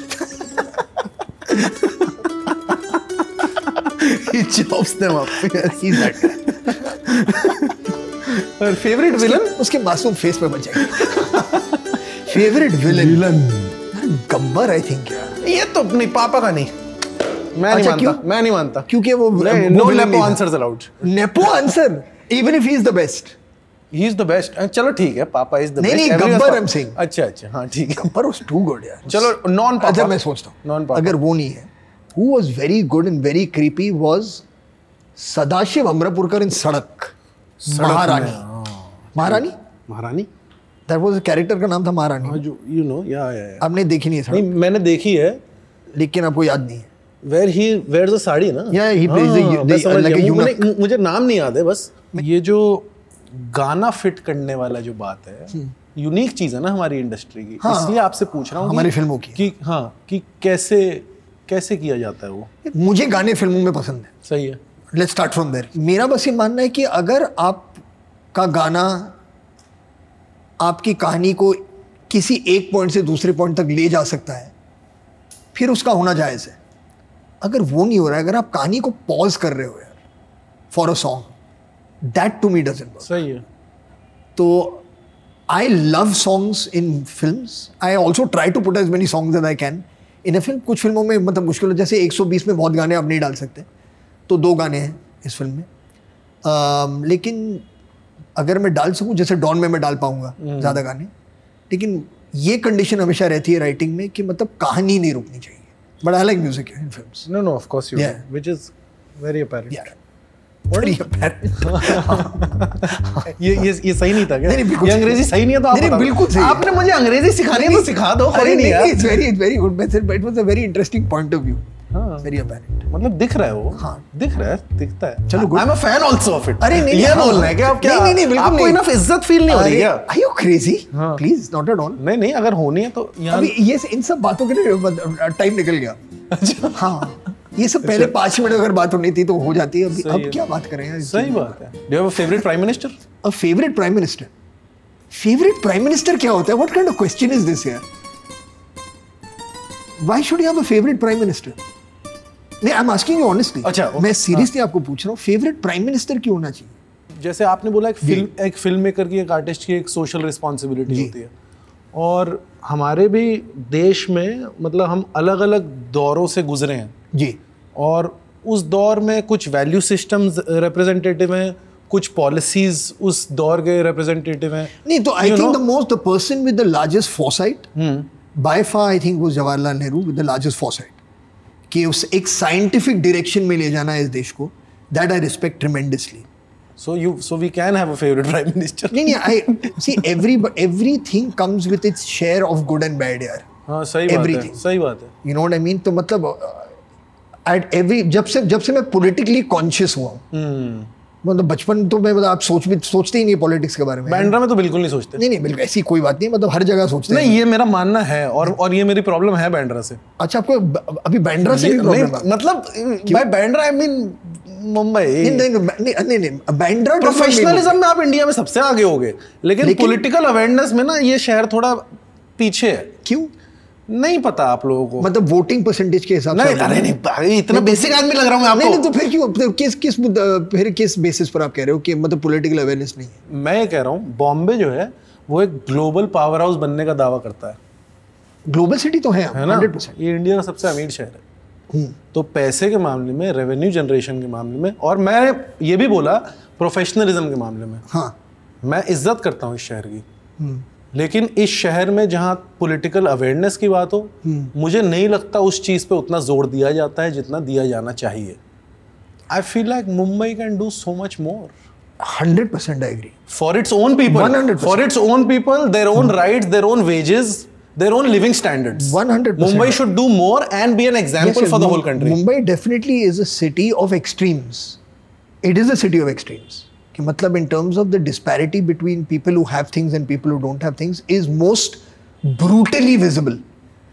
He chops them up. He's that guy. और फेवरेट विलन? उसके मासूम फेस पे बच जाएगा। Favourite villain Gabbar, I think यार। ये तो नहीं, पापा का नहीं। मैं नहीं मानता। क्योंकि वो no nepo answers allowed. Nepo answer, even if he is the best. He is the best. चलो ठीक है, पापा इज द बेस्ट। नहीं, गब्बर आई एम सेइंग। अच्छा, हाँ ठीक है। गब्बर वाज टू गुड यार। चलो नॉन पापा। अच्छा, मैं सोचता हूँ नॉन पापा अगर वो नहीं है, who was very good and very creepy was Sadashiv Amrapurkar इन सड़क। महारानी that was a character का नाम था महारानी। हाँ, जो you know, या आपने देखी नहीं है सड़क? नहीं, मैंने देखी है लेकिन आपको याद नहीं है। Where he wears a sari ना? Yeah, he plays like a eunuch। मुझे नाम नहीं याद है बस। ये जो गाना फिट करने वाला जो बात है, यूनिक चीज है ना हमारी इंडस्ट्री की। इसलिए आपसे पूछ रहा हूँ हमारी फिल्मों की कि कैसे किया जाता है वो। मुझे गाने फिल्मों में पसंद है। सही है। Let's start from there. मेरा बस ये मानना है कि अगर आपका गाना आपकी कहानी को किसी एक पॉइंट से दूसरे पॉइंट तक ले जा सकता है, फिर उसका होना जायज़ है। अगर वो नहीं हो रहा है, अगर आप कहानी को पॉज कर रहे हो यार for a song, that to me doesn't work. सही है। तो I love songs in films. I also try to put as many songs as I can in a film. कुछ फिल्मों में मतलब मुश्किल है, जैसे 120 में बहुत गाने आप नहीं डाल सकते, तो 2 गाने हैं इस फिल्म में। लेकिन अगर मैं डाल सकूं, जैसे डॉन में मैं डाल पाऊंगा ज़्यादा गाने, लेकिन ये कंडीशन हमेशा रहती है राइटिंग में कि मतलब कहानी नहीं रुकनी चाहिए। But I like music in films. No of course you do, which is very apparent. Very apparent. ये सही नहीं था क्या? नहीं, बिल्कुल ये अंग्रेजी सही नहीं है तो आप नहीं, बिल्कुल सही। आपने मुझे अंग्रेजी सिखानी है तो सिखा दो। अरे नहीं, it's very good message. It was a very interesting point of view. Very apparent. मतलब दिख रहा है वो। हाँ, दिख रहा है, दिखता है। चलो good. I am a fan also of it. अरे नहीं, ये बोलना है कि आप क्या? नहीं, बिल्कुल आपको इनफ इज्जत फील नहीं हो रही क्या? Are you crazy? Please, not at all. नहीं, अगर होनी है तो यहाँ अभी ये इन सब बातों के लिए टाइम निकल गया। अच्छा, हाँ, ये सब पहले 5 मिनट अगर बात होनी थी तो हो जाती है। अभी अब क्या बात करें यार? सही बात है। Do you have a favourite prime minister? A favourite prime minister? Favourite prime minister क्या होता है? What kind of question is this यार? Why should you have a favourite prime minister? नहीं, I am asking you honestly. अच्छा, मैं सीरियसली आपको पूछ रहा हूँ, फेवरेट प्राइम मिनिस्टर क्यों होना चाहिए? जैसे आपने बोला एक फिल्म मेकर की, एक आर्टिस्ट की एक सोशल रिस्पॉन्सिबिलिटी होती है, और हमारे भी देश में मतलब हम अलग अलग दौरों से गुजरे हैं जी, और उस दौर में कुछ वैल्यू सिस्टम्स रिप्रेजेंटेटिव हैं, कुछ पॉलिसीज उस दौर के रिप्रेजेंटेटिव हैं। नहीं तो I think the person with the largest foresight by far I think was Jawaharlal Nehru with the largest foresight, कि उस एक साइंटिफिक डायरेक्शन में ले जाना है इस देश को। That I respect tremendously. So we can have a favorite prime minister. नहीं, I see everything comes with its share of good and bad यार। हाँ, सही बात है। You know what I mean? तो मतलब एट एवरी जब से मैं पॉलिटिकली कॉन्शियस हुआ हूँ, मतलब बचपन तो मैं मतलब आप सोचते ही नहीं पॉलिटिक्स के बारे में। बांद्रा में तो बिल्कुल नहीं सोचते। नहीं बिल्कुल ऐसी कोई बात नहीं, मतलब हर जगह सोचते हैं। नहीं, ये मेरा मानना है और ये मेरी प्रॉब्लम है बांद्रा से। अच्छा, आपको अभी बांद्रा से भी प्रॉब्लम है? मतलब by Bandra I mean Mumbai. नहीं बांद्रा प्रोफेशनलिज्म में आप इंडिया में सबसे आगे होगे, लेकिन पॉलिटिकल अवेयरनेस में ना ये शहर थोड़ा पीछे है। क्यों नहीं पता आप लोगों को? मतलब वोटिंग परसेंटेज के हिसाब से? अरे नहीं, इतना बेसिक आदमी लग रहा हूँ मैं आपको। नहीं तो फिर क्यों किस बेसिस पर आप कह रहे हो कि मतलब पॉलिटिकल अवेयरनेस नहीं है? मैं ये कह रहा हूँ बॉम्बे जो है वो एक ग्लोबल पावर हाउस बनने का दावा करता है। ग्लोबल सिटी तो है ना? 100%। ये इंडिया का सबसे अमीर शहर है। तो पैसे के मामले में, रेवेन्यू जनरेशन के मामले में, और मैं ये भी बोला प्रोफेशनलिज्म के मामले में, हाँ मैं इज्जत करता हूँ इस शहर की। लेकिन इस शहर में जहाँ पॉलिटिकल अवेयरनेस की बात हो, मुझे नहीं लगता उस चीज़ पे उतना जोर दिया जाता है जितना दिया जाना चाहिए। I feel like Mumbai can do so much more. 100% I agree. For its own people, 100%. for its own people, their own rights, their own wages, their own living standards. 100%. Mumbai should do more and be an example for the whole country. Mumbai definitely is a city of extremes. It is a city of extremes. कि मतलब in terms of the disparity between people who have things and people who don't have things is most brutally visible.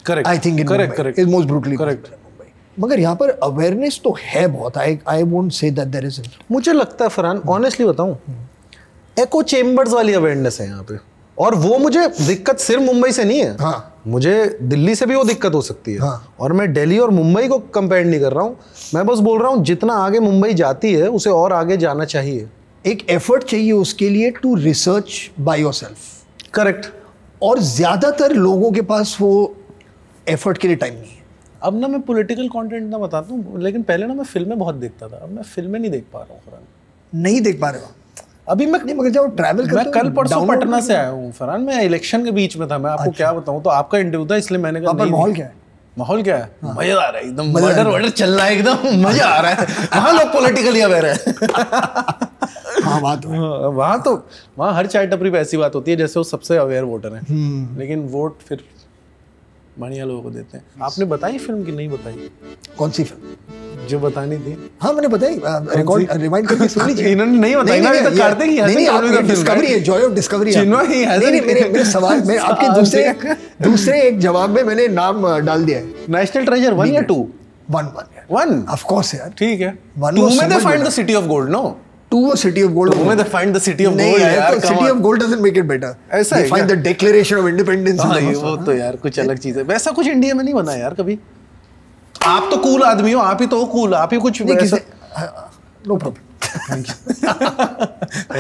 Correct. I think in correct, Mumbai correct. is most brutally Correct. visible in Mumbai. मगर यहाँ पर awareness तो है बहुत. I won't say that there isn't. मुझे लगता है फरहान, ऑनेस्टली बताऊं, एको चेम्बर्स वाली अवेयरनेस है यहाँ पे, और वो मुझे दिक्कत सिर्फ मुंबई से नहीं है। हाँ. मुझे दिल्ली से भी वो दिक्कत हो सकती है। हाँ. और मैं दिल्ली और मुंबई को कंपेयर नहीं कर रहा हूँ, मैं बस बोल रहा हूँ जितना आगे मुंबई जाती है उसे और आगे जाना चाहिए। एक एफर्ट चाहिए उसके लिए to research by yourself. Correct. और ज्यादातर लोगों के पास वो एफर्ट के लिए टाइम नहीं है। अब ना मैं पॉलिटिकल कंटेंट ना बताता हूँ, लेकिन पहले ना मैं फिल्में बहुत देखता था, अब मैं फिल्में नहीं देख पा रहा हूँ फरहान। नहीं देख पा रहे हो अभी मैं नहीं, मगर जब ट्रैवल करते मैं कल परसों पटना से आया हूँ फरहान, मैं इलेक्शन के बीच में था, मैं आपको क्या बताऊँ, तो आपका इंटरव्यू था इसलिए मैंने कहा माहौल क्या है? माहौल क्या है? मजा आ रहा है एकदम, मर्डर चल रहा है एकदम, मजा आ रहा है। वहाँ लोग पॉलिटिकली अवेयर है। हाँ बात है। वहाँ हर चाय टपरी पे ऐसी बात होती है जैसे वो सबसे अवेयर वोटर हैं, लेकिन वोट फिर बढ़िया लोगों को देते हैं। आपने बताई फिल्म की नहीं बताई? कौन सी फिल्म? जो बतानी थी। हाँ मैंने बताई, रिकॉर्ड रिवाइंड करके सुन लीजिए। इन्होंने नहीं बताई ना, अभी तक काटते ही नहीं नहीं, डिस्कवरी है, जॉय ऑफ डिस्कवरी। नहीं मेरे सवाल में आपके दूसरे एक जवाब में मैंने नाम डाल दिया है। नेशनल ट्रेजर 1 या 2? 1 ऑफ कोर्स यार। ठीक है। 2 में they find the city of gold, no? 2 was City of Gold. 2 में they find the City of Gold यार, City of Gold doesn't make it better. ऐसा है क्या? They find the Declaration of Independence. हाँ, वो तो यार कुछ अलग चीज है, वैसा कुछ इंडिया में नहीं बना यार कभी। आप तो कूल आदमी हो, आप ही तो कूल, आप ही कुछ वैसा। No problem. Thank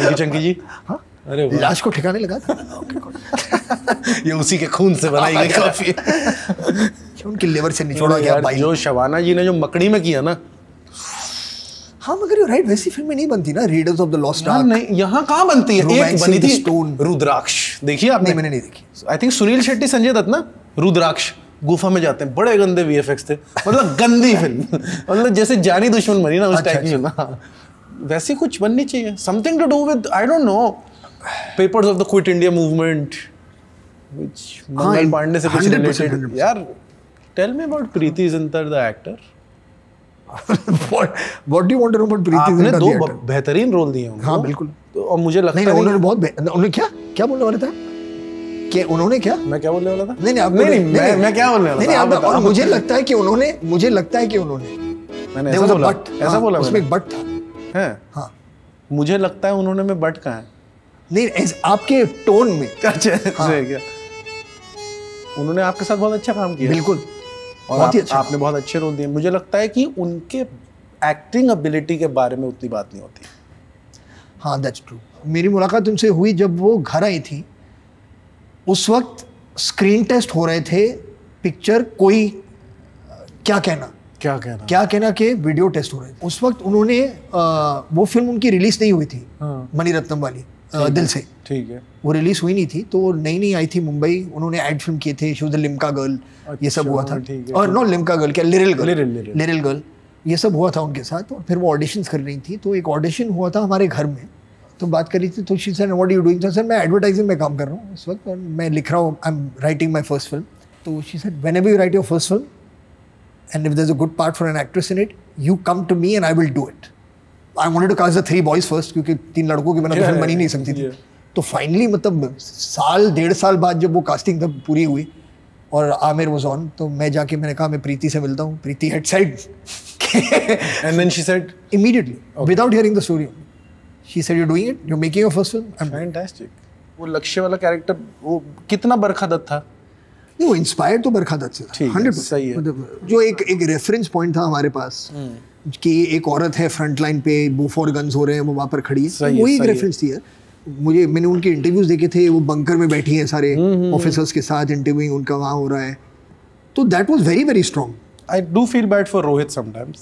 you Chunky ji. हाँ अरे वाह, लाश को ठिकाने लगा था। ये उसी के खून से बनाई गई कॉफी। उनकी लिवर से निचोड़ा गया भाई। जो शबाना जी ने जो मकड़ी में किया ना, हाँ मगर राइट वैसी फिल्में नहीं बनती ना, readers of the lost arc. नहीं, यहाँ कहाँ बनती है? एक बनी थी रुद्राक्ष, देखिए आपने? नहीं मैंने नहीं देखी। आई थिंक सुनील शेट्टी संजय दत्त ना, रुद्राक्ष गुफा में जाते हैं, बड़े गंदे वीएफएक्स थे, मतलब गंदी फिल्म, मतलब जैसे जानी दुश्मन बनी ना उस टाइप की फिल्म। वैसी कुछ बननी चाहिए, something to do with I don't know papers of the quit India movement, which Mangal Pandey से कुछ रिलेटेड। यार tell me about Preity Zinta the actor. What do you want to know about Preity Zinta? आपने 2 बेहतरीन रोल दिए उनको। हाँ बिल्कुल। तो और मुझे लगता है उन्होंने बहुत उन्होंने क्या बोलने वाला था कि उन्होंने क्या? मैं क्या बोलने वाला था? नहीं मैं क्या बोलने वाला था? नहीं और मुझे लगता है कि उन्होंने मैंने ऐसा बोला उसमें एक बट था। है? हाँ मुझे लगता है उन्होंने में बट कहाँ है? नहीं आपके टोन में। अच्छा क्या उन्होंने आपके साथ बहुत अच्छा काम किया? बिल्कुल, और आपने बहुत अच्छे रोल दिए। मुझे लगता है कि उनके एक्टिंग एबिलिटी के बारे में उतनी बात नहीं होती। हाँ दैट्स ट्रू। मेरी मुलाकात उनसे हुई जब वो घर आई थी, उस वक्त स्क्रीन टेस्ट हो रहे थे पिक्चर कोई क्या कहना के वीडियो टेस्ट हो रहे थे। उस वक्त उन्होंने वो फिल्म उनकी रिलीज नहीं हुई थी। हाँ। मणिरत्नम वाली दिल से। ठीक है। वो रिलीज हुई नहीं थी, तो नई आई थी मुंबई, उन्होंने एड फिल्म किए थे, she was the Limca girl. अच्छा, ये सब हुआ था। और नो लिम्का गर्ल क्या, लिरिल गर्ल, ये सब हुआ था उनके साथ। और फिर वो ऑडिशंस कर रही थी, तो एक ऑडिशन हुआ था हमारे घर में, तो बात करी थी। तो she said what are you doing? Sir मैं एडवर्टाइजिंग में काम कर रहा हूँ इस वक्त, और मैं लिख रहा हूँ, I am writing my first film. तो she said whenever you write your first film and if there's a good part for an actress in it, you come to me and I will do it. I wanted to cast the 3 boys first क्योंकि 3 लड़कों के बिना तो फिल्म बनी नहीं सकती थी. तो फाइनली मतलब साल 1.5 साल बाद जब वो कास्टिंग तब पूरी हुई और आमिर वाज ऑन, तो मैं जाके मैंने कहा मैं प्रीति से मिलता हूँ. प्रीति had said And then she said immediately, without hearing the story, she said, "You're doing it. You're making your first film." I'm fantastic. वो लक्ष्य वाला कैरेक्टर वो कितना बरखा दत्त था? नहीं, वो इंस्पायर्ड तो बरखा दत्त से था. 100% सही है. मतलब जो एक रेफरेंस पॉइंट था हमारे पास कि एक औरत है फ्रंट लाइन पे, बोफोर गन्स हो रहे हैं, वो वहाँ पर खड़ी है, वही एक रेफरेंस थी यार. मैंने उनके इंटरव्यूज देखे थे, वो बंकर में बैठी हैं सारे ऑफिसर्स के साथ, इंटरव्यूइंग उनका वहाँ हो रहा है. तो that was very very strong. I do feel bad for Rohit sometimes.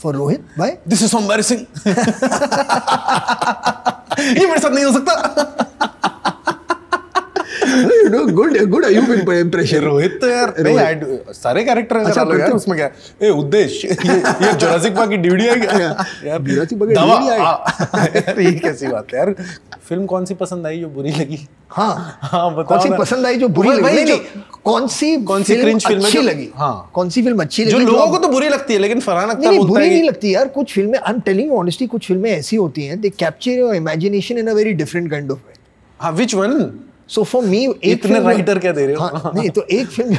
For Rohit? Why? This is so embarrassing. ये मेरे साथ नहीं हो सकता. You know, good Ayub impression. Rohit तो यार नहीं, सारे कैरेक्टर अच्छा अलग यार, उसमें क्या है? उद्देश्य ये जुरासिक पार्क की डीवीडी है क्या यार? जुरासिक पार्क की डीवीडी है यार, ये कैसी बात है यार? फिल्म कौन सी पसंद आई जो बुरी लगी? हाँ बताओ. कौन सी पसंद आई जो बुरी लगी? नहीं, कौन सी क्रिंज फिल्म अच्छी लगी? हाँ, कौन सी फिल्म अच्छी लगी? जो लोगों को तो बुरी लगती है, लेकिन फरहान अख्तर बोलता है बुरी नहीं लगती यार. कुछ फिल्में, I am telling you honestly, कुछ फिल्में ऐसी होती हैं, they capture your imagination in a very different kind of way. हाँ, which one? So for me, एक इतने राइटर क्या दे रहे हो? हाँ, नहीं तो एक फिल्म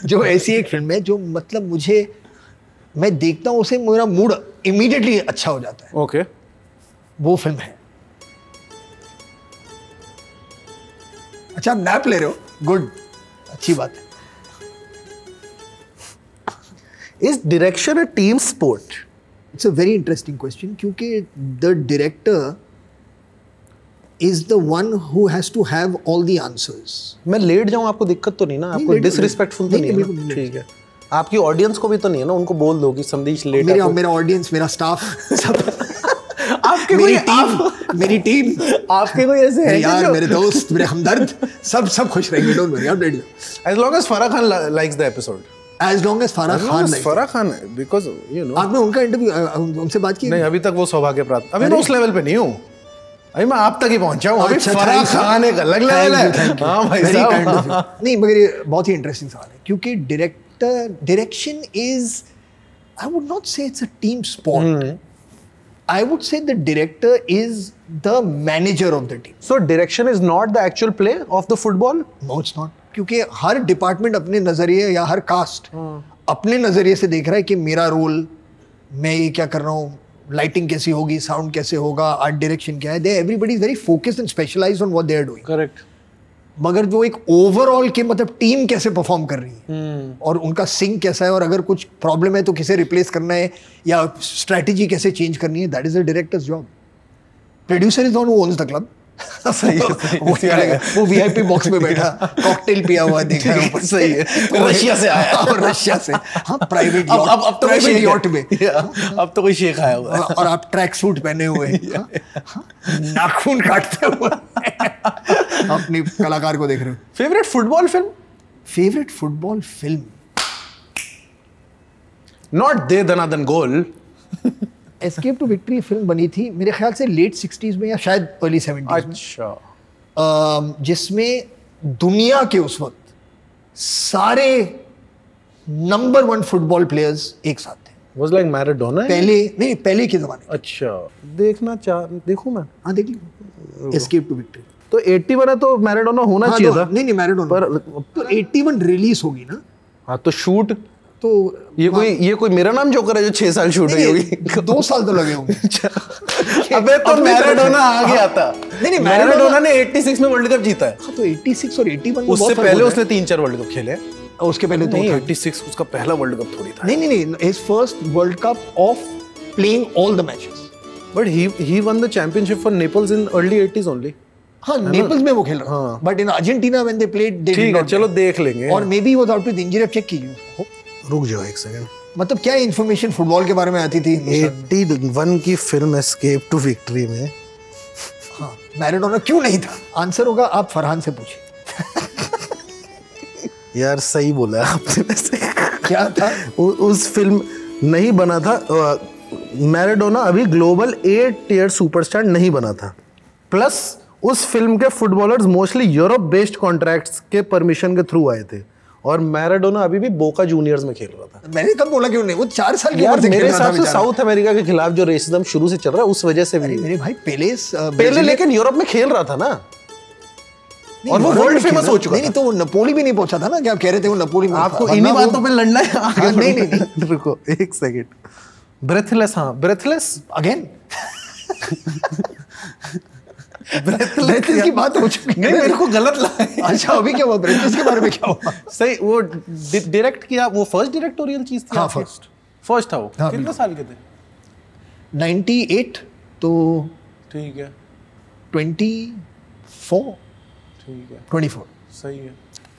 जो ऐसी एक फिल्म है जो मतलब मुझे, मैं देखता हूँ उसे, मेरा मूड इमीडिएटली अच्छा हो जाता है. ओके. वो फिल्म है. अच्छा, आप नैप ले रहे हो? गुड, अच्छी बात है. Is direction a team sport? It's a very interesting question क्योंकि the director is the one who has to have all the answers. मैं लेट जाऊं, आपको दिक्कत तो नहीं ना? आपको डिसरिस्पेक्टफुल तो नहीं है ना? ठीक है. आपकी ऑडियंस को भी तो नहीं है ना? उनको बोल दो कि संदेश लेट. मेरा ऑडियंस, मेरा स्टाफ, सब आपके मेरी टीम आपके कोई ऐसे है यार, मेरे दोस्त, मेरे हमदर्द, सब खुश रहेंगे. डोंट वरी, आप लेट जाओ. As long as Farah Khan likes the episode. As long as Farah Khan, because you know. आपने उनका इंटरव्यू, उनसे बात की? नहीं, अभी तक वो सौभाग्य प्राप्त, अभी मैं उस लेवल पे नहीं हूँ. अभी मैं आप तक ही पहुंचा हूँ. अभी फराह खान एक अलग लेवल है. हाँ भाई साहब. नहीं, मगर ये बहुत ही इंटरेस्टिंग सवाल है क्योंकि direction is, I would not say it's a team sport. I would say the director is the manager of the team. So direction is not the actual play of the football? No, it's not. क्योंकि हर डिपार्टमेंट अपने नजरिए, या हर कास्ट अपने नजरिए से देख रहा है कि मेरा रोल, मैं ये क्या कर रहा हूँ, लाइटिंग कैसी होगी, साउंड कैसे होगा, आर्ट डायरेक्शन क्या है. They everybody is very focused and specialised on what they are doing. Correct. मगर वो एक ओवरऑल के मतलब टीम कैसे परफॉर्म कर रही है और उनका सिंक कैसा है, और अगर कुछ प्रॉब्लम है तो किसे रिप्लेस करना है या स्ट्रैटेजी कैसे चेंज करनी है, that is the directors job. Producer is the one who owns the club. वो वीआईपी बॉक्स में बैठा, कॉकटेल पिया हुआ देखा है. सही है. रशिया से आया. और रशिया से, हाँ, प्राइवेट अब तो प्राइवेट यॉट में. अब तो कोई शेख आया हुआ है और आप ट्रैक सूट पहने हुए, नाखून काटते हुए अपनी कलाकार को देख रहे हो. Favourite football film? Favourite football film, not De Danadan goal. Escape to victory film बनी थी मेरे ख्याल से लेट 60s में या शायद अर्ली 70s में. अच्छा. जिसमें दुनिया के उस वक्त सारे नंबर 1 फुटबॉल प्लेयर्स एक साथ थे. Was like Maradona? पहले के जमाने. अच्छा. देखूं मैं? हाँ, देख लो. Escape to victory. तो 81 है तो मैराडोना होना चाहिए था. नहीं, मैराडोना पर तो 81 रिलीज होगी ना. हाँ, तो शूट तो ये कोई मेरा नाम जोकर है जो 6 साल शूट हुई होगी. 2 साल तो लगे होंगे. अबे तो मैराडोना आ गया था. नहीं, मैराडोना ने 86 में वर्ल्ड कप जीता है. हाँ, तो 86 और 81 में उससे पहले उसने 3-4 वर्ल्ड कप खेले. उसके पहले तो 86 उसका पहला वर्ल्ड कप थोड़ी था. नहीं, his first world cup of playing all the matches. But he won the championship for Naples in early 80s only. हाँ, नेपल्स में वो खेल रहा था. But in Argentina when they played, they ठीक है, चलो देख लेंगे. और maybe he was out with injury. Check कीजिए. रुक जाओ एक सेकंड. मतलब क्या इंफॉर्मेशन फुटबॉल के बारे में आती थी 81 की फिल्म एस्केप टू विक्ट्री में. हाँ, मैराडोना क्यों नहीं था? आंसर होगा, आप फरहान से पूछिए. यार सही बोला आपने. वैसे क्या था उस फिल्म नहीं बना था. मैराडोना अभी ग्लोबल A टियर सुपरस्टार नहीं बना था. प्लस उस फिल्म के footballers mostly Europe based contracts के परमिशन के थ्रू आए थे और मैराडोना अभी भी बोका जूनियर्स में खेल रहा था। मैंने कब बोला क्यों नहीं, वो 4 साल की यार उम्र से मेरे खेल रहा था हिसाब से बेचारा। साउथ अमेरिका के खिलाफ जो रेसिज्म शुरू से चल रहा है उस वजह से भी। मेरे भाई पहले लेकिन यूरोप में खेल रहा था ना, और वो वर्ल्ड फेमस हो चुका नहीं, तो वो नपोली भी नहीं पहुंचा था ना, क्या आप कह रहे थे वो नपोली में आपको था, इन्हीं वरना बातों पे लड़ना है। आगे नहीं, बढ़ो। नहीं, रुको एक सेकंड। ब्रेथलेस, हाँ ब्रेथलेस अगेन ब्रेथलेस की बात हो चुकी है। नहीं मेरे को गलत लगा। अच्छा अभी क्या हुआ, ब्रेथलेस के बारे में क्या हुआ? सही, वो डायरेक्ट किया, वो फर्स्ट डायरेक्टोरियल चीज थी। हाँ, आपकी? फर्स्ट था वो। हाँ, कितने साल के थे? 98, तो ठीक है 24 ठीक है 24। सही है।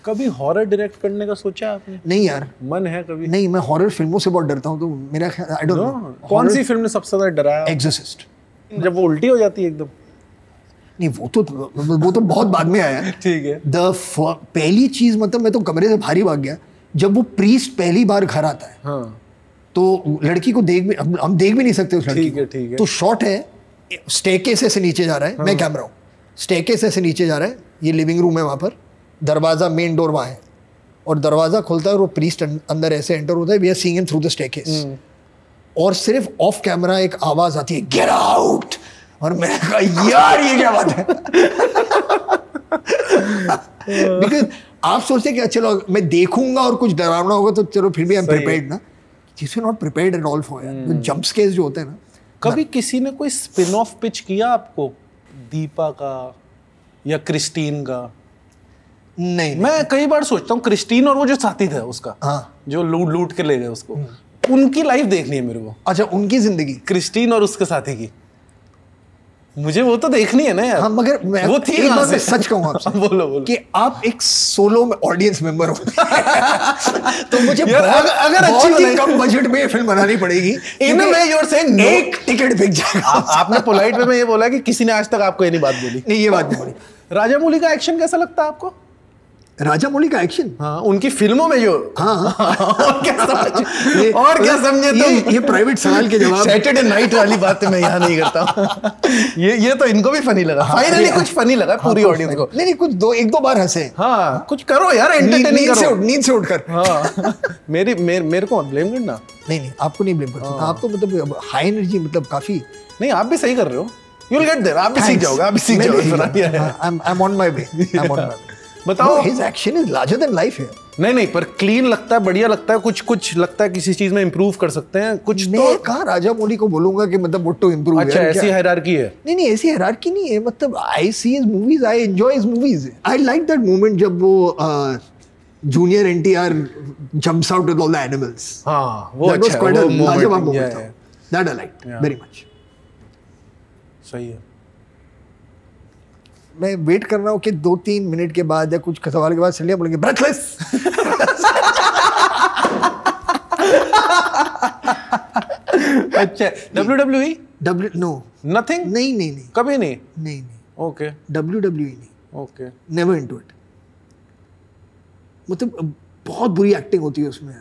कभी हॉरर डायरेक्ट करने का सोचा आपने? नहीं यार, मन है कभी? नहीं, मैं हॉरर फिल्मों से बहुत डरता हूँ, तो मेरा ख्याल आई डोंट नो। कौन सी फिल्म ने सबसे ज्यादा डराया? एक्सोर्सिस्ट। जब वो उल्टी हो जाती है एकदम। नहीं वो तो बहुत बाद में आया। ठीक है। पहली चीज, मतलब मैं तो कमरे से भारी भाग गया जब वो प्रीस्ट पहली बार घर आता है। हाँ तो लड़की को हम देख भी नहीं सकते उस लड़की ठीक है, को। ठीक है। तो शॉट है, स्टेयरकेस से नीचे जा रहा है, मैं कैमरा हूँ, स्टेयरकेस से नीचे जा रहा है, ये लिविंग रूम है, वहाँ पर दरवाजा, मेन डोर वहाँ है, और दरवाजा खुलता है और वो प्रीस्ट अंदर ऐसे एंटर होता है, we are seeing him through the staircase, और सिर्फ ऑफ कैमरा एक आवाज आती है, गेट आउट, और मैंने कहा यार ये क्या बात है। बिकॉज आप सोचते कि चलो मैं देखूंगा और कुछ डरावना होगा तो चलो फिर भी आई एम प्रिपेयर्ड ना, जिससे not prepared at all for यार, जंप स्केयर्स जो होते हैं ना। कभी किसी ने कोई स्पिन ऑफ पिच किया आपको, दीपा का या क्रिस्टीन का? नहीं, मैं कई बार सोचता हूँ क्रिस्टीन और वो जो साथी था उसका, हाँ, जो लूट के ले गए उसको, उनकी लाइफ देखनी है मेरे को। अच्छा उनकी जिंदगी, क्रिस्टीन और उसके साथी की, मुझे वो तो देखनी है ना यार। हाँ, मगर मैं वो थी एक कहाँ बात मैं से? सच कहूँ आपसे, बोलो कि आप एक सोलो ऑडियंस मेंबर हो। तो मुझे यार, अगर अच्छी बहुत ही बनाई- कम बजट में ये फिल्म बनानी पड़ेगी। In a way you're saying no. एक टिकट बिक जाएगा। आपने पोलाइट में ये बोला कि किसी ने आज तक आपको ये नहीं बात बोली। नहीं, ये बात नहीं बोली। राजा मौली का एक्शन कैसा लगता है आपको? राजा मौली का एक्शन, हाँ, उनकी फिल्मों में जो, हाँ, और क्या समझे, और क्या समझे तुम? ये प्राइवेट सवाल के जवाब। सैटरडे नाइट वाली बातें मैं यहाँ नहीं करता। ये तो इनको भी फनी लगा, फाइनली कुछ फनी लगा पूरी ऑडियंस को। नहीं, कुछ एक दो बार हंसे। हाँ, कुछ करो यार, एंटरटेनिंग करो। नींद से उठकर। हाँ, मेरे को ब्लेम करना। नहीं, आपको नहीं ब्लेम कर सकता, आप तो मतलब हाई एनर्जी, मतलब काफी। नहीं, आप भी सही कर रहे हो, you'll get there, आप भी सीख जाओगे, आप भी सीख जाओगे। I'm on my way, I'm on my way। बताओ। his action is larger than life है। नहीं, पर क्लीन लगता है, बढ़िया लगता है, कुछ लगता है किसी चीज में इंप्रूव कर सकते हैं कुछ। मैं कहाँ राजा मौली को बोलूंगा कि मतलब what to improve। अच्छा, ऐसी हायरार्की है? नहीं, ऐसी हायरार्की नहीं है, मतलब I see his movies, I enjoy his movies। I like that moment जब वो junior NTR jumps out with all the animals। हाँ, वो That was अच्छा quite है, a वो लाजवाब moment, moment था। That I liked very much। सही है। मैं वेट कर रहा हूँ कि 2-3 मिनट के बाद या कुछ सवाल के बाद सलिया बोलेंगे ब्रेथलेस। अच्छा, WWE? No, nothing? नहीं, कभी नहीं? नहीं, ओके, WWE नहीं, ओके। Never into it. मतलब बहुत बुरी एक्टिंग होती है उसमें